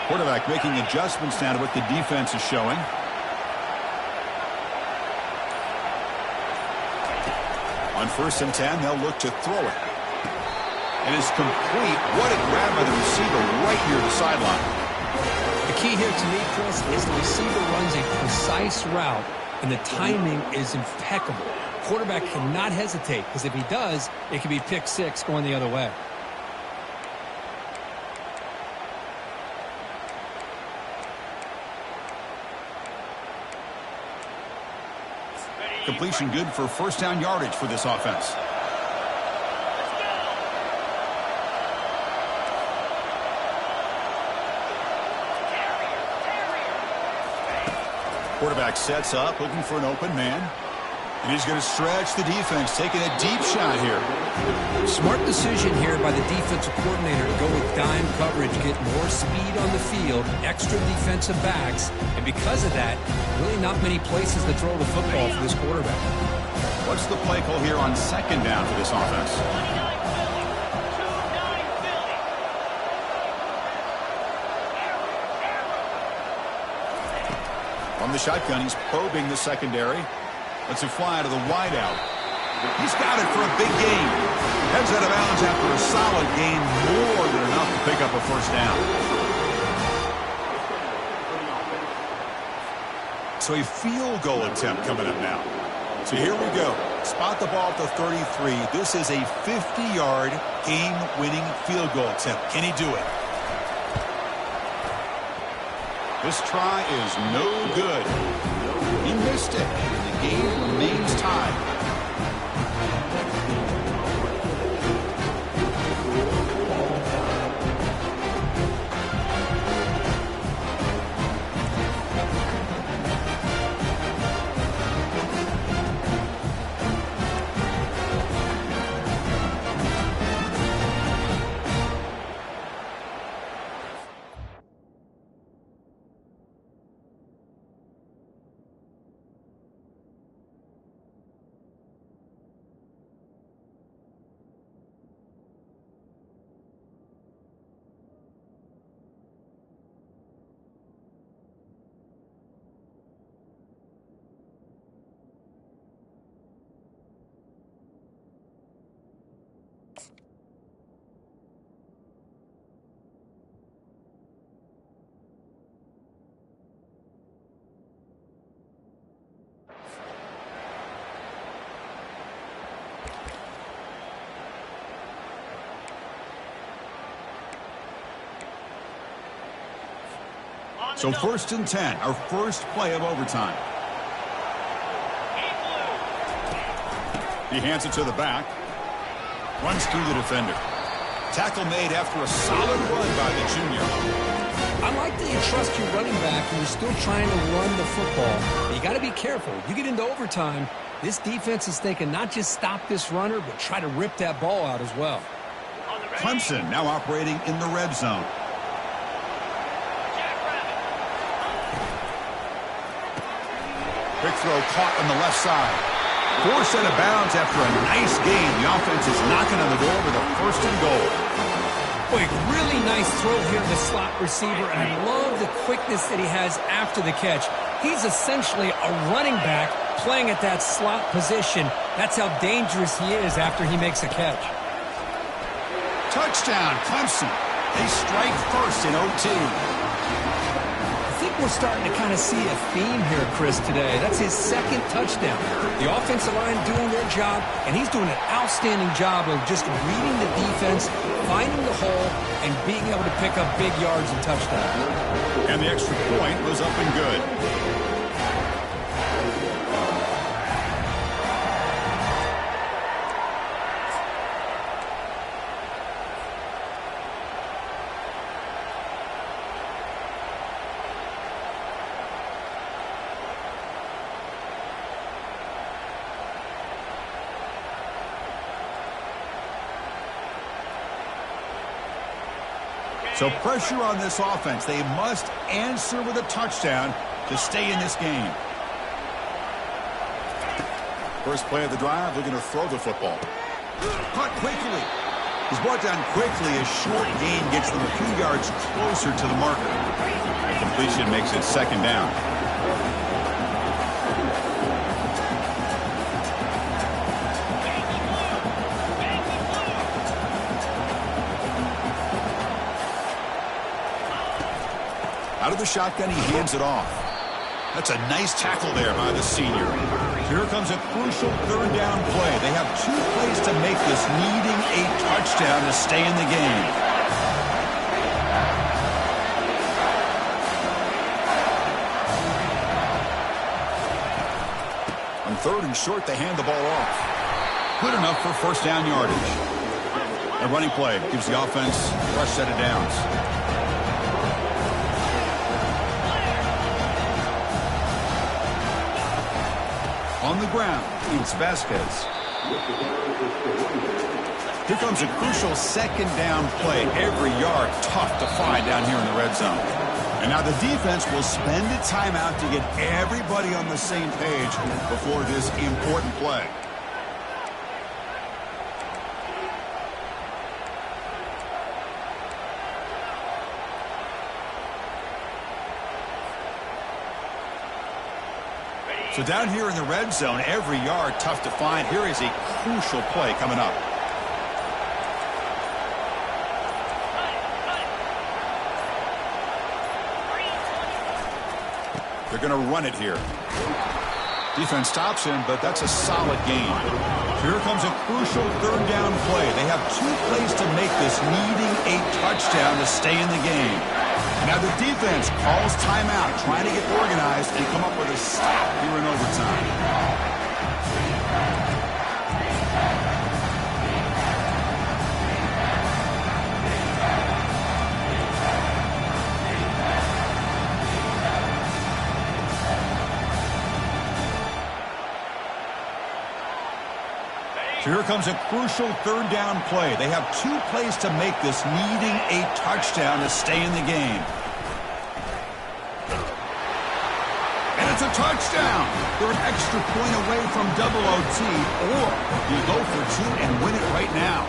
Quarterback making adjustments now to what the defense is showing. On 1st and 10, they'll look to throw it. And it's complete. What a grab by the receiver right near the sideline. The key here to me, Chris, is the receiver runs a precise route, and the timing is impeccable. Quarterback cannot hesitate, because if he does, it could be pick 6 going the other way. completion good for first down yardage for this offense. Quarterback sets up, looking for an open man. And he's going to stretch the defense, taking a deep shot here. Smart decision here by the defensive coordinator to go with dime coverage, get more speed on the field, extra defensive backs, and because of that, really not many places to throw the football for this quarterback. What's the play call here on second down for this offense? From the shotgun, he's probing the secondary. Lets it fly to the wideout. He's got it for a big gain. Heads out of bounds after a solid gain, more than enough to pick up a first down. So a field goal attempt coming up now. So here we go. Spot the ball at the 33. This is a 50-yard game-winning field goal attempt. Can he do it? This try is no good. He missed it. The game remains tied. So 1st and 10, our first play of overtime. He hands it to the back. Runs through the defender. Tackle made after a solid run by the junior. I like that you trust your running back and you're still trying to run the football. You got to be careful. You get into overtime, this defense is thinking not just stop this runner, but try to rip that ball out as well. Clemson now operating in the red zone. Quick throw caught on the left side. Forced out of bounds after a nice gain. The offense is knocking on the door with a 1st and goal. Boy, really nice throw here to the slot receiver, and I love the quickness that he has after the catch. He's essentially a running back playing at that slot position. That's how dangerous he is after he makes a catch. Touchdown, Clemson. They strike first in OT. I think we're starting to kind of see a theme here, Chris, today. That's his 2nd touchdown. The offensive line doing their job, and he's doing an outstanding job of just reading the defense, finding the hole, and being able to pick up big yards and touchdowns. And the extra point was up and good. So pressure on this offense. They must answer with a touchdown to stay in this game. First play of the drive, looking to throw the football. Caught quickly. He's brought down quickly. A short gain gets them a few yards closer to the marker. The completion makes it 2nd down. Out of the shotgun, he hands it off. That's a nice tackle there by the senior. Here comes a crucial 3rd down play. They have 2 plays to make this, needing a touchdown to stay in the game. On third and short, they hand the ball off. Good enough for first down yardage. A running play gives the offense a fresh set of downs. On the ground, it's Vasquez. Here comes a crucial second down play. Every yard tough to find down here in the red zone. And now the defense will spend a timeout to get everybody on the same page before this important play. So down here in the red zone, every yard tough to find. Here is a crucial play coming up. They're going to run it here. Defense stops him, but that's a solid gain. Here comes a crucial third down play. They have 2 plays to make this, needing a touchdown to stay in the game. Now the defense calls timeout, trying to get organized and come up with a stop here in overtime. So here comes a crucial third down play. They have 2 plays to make this, needing a touchdown to stay in the game. And it's a touchdown. They're an extra point away from double OT, or you go for 2 and win it right now.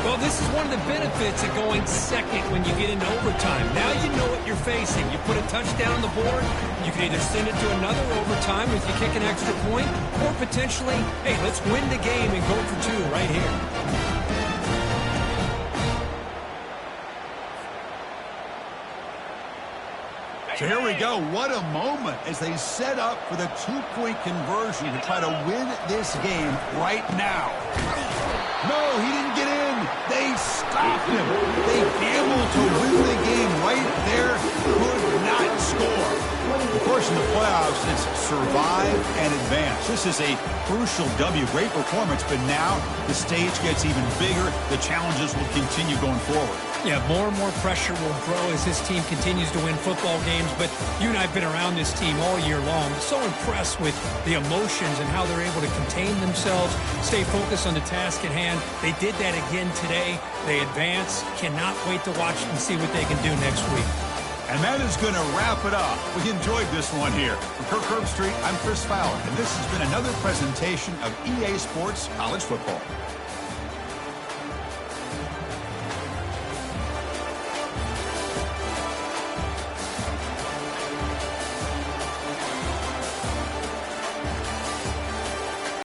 Well, this is one of the benefits of going second when you get into overtime. Now you know what you're facing. You put a touchdown on the board, you can either send it to another overtime if you kick an extra point, or potentially, hey, let's win the game and go for 2 right here. So here we go. What a moment as they set up for the 2-point conversion to try to win this game right now. No, he didn't get in. They stopped him. They gambled to win the game right there. Could not score. Of course, in the playoffs, it's survive and advance. This is a crucial W. Great performance, but now the stage gets even bigger. The challenges will continue going forward. Yeah, more and more pressure will grow as this team continues to win football games, but you and I have been around this team all year long. So impressed with the emotions and how they're able to contain themselves, stay focused on the task at hand. They did that again today. They advance. Cannot wait to watch and see what they can do next week. And that is going to wrap it up. We enjoyed this one here. For Kirk Herbstreit, I'm Chris Fowler, and this has been another presentation of EA Sports College Football.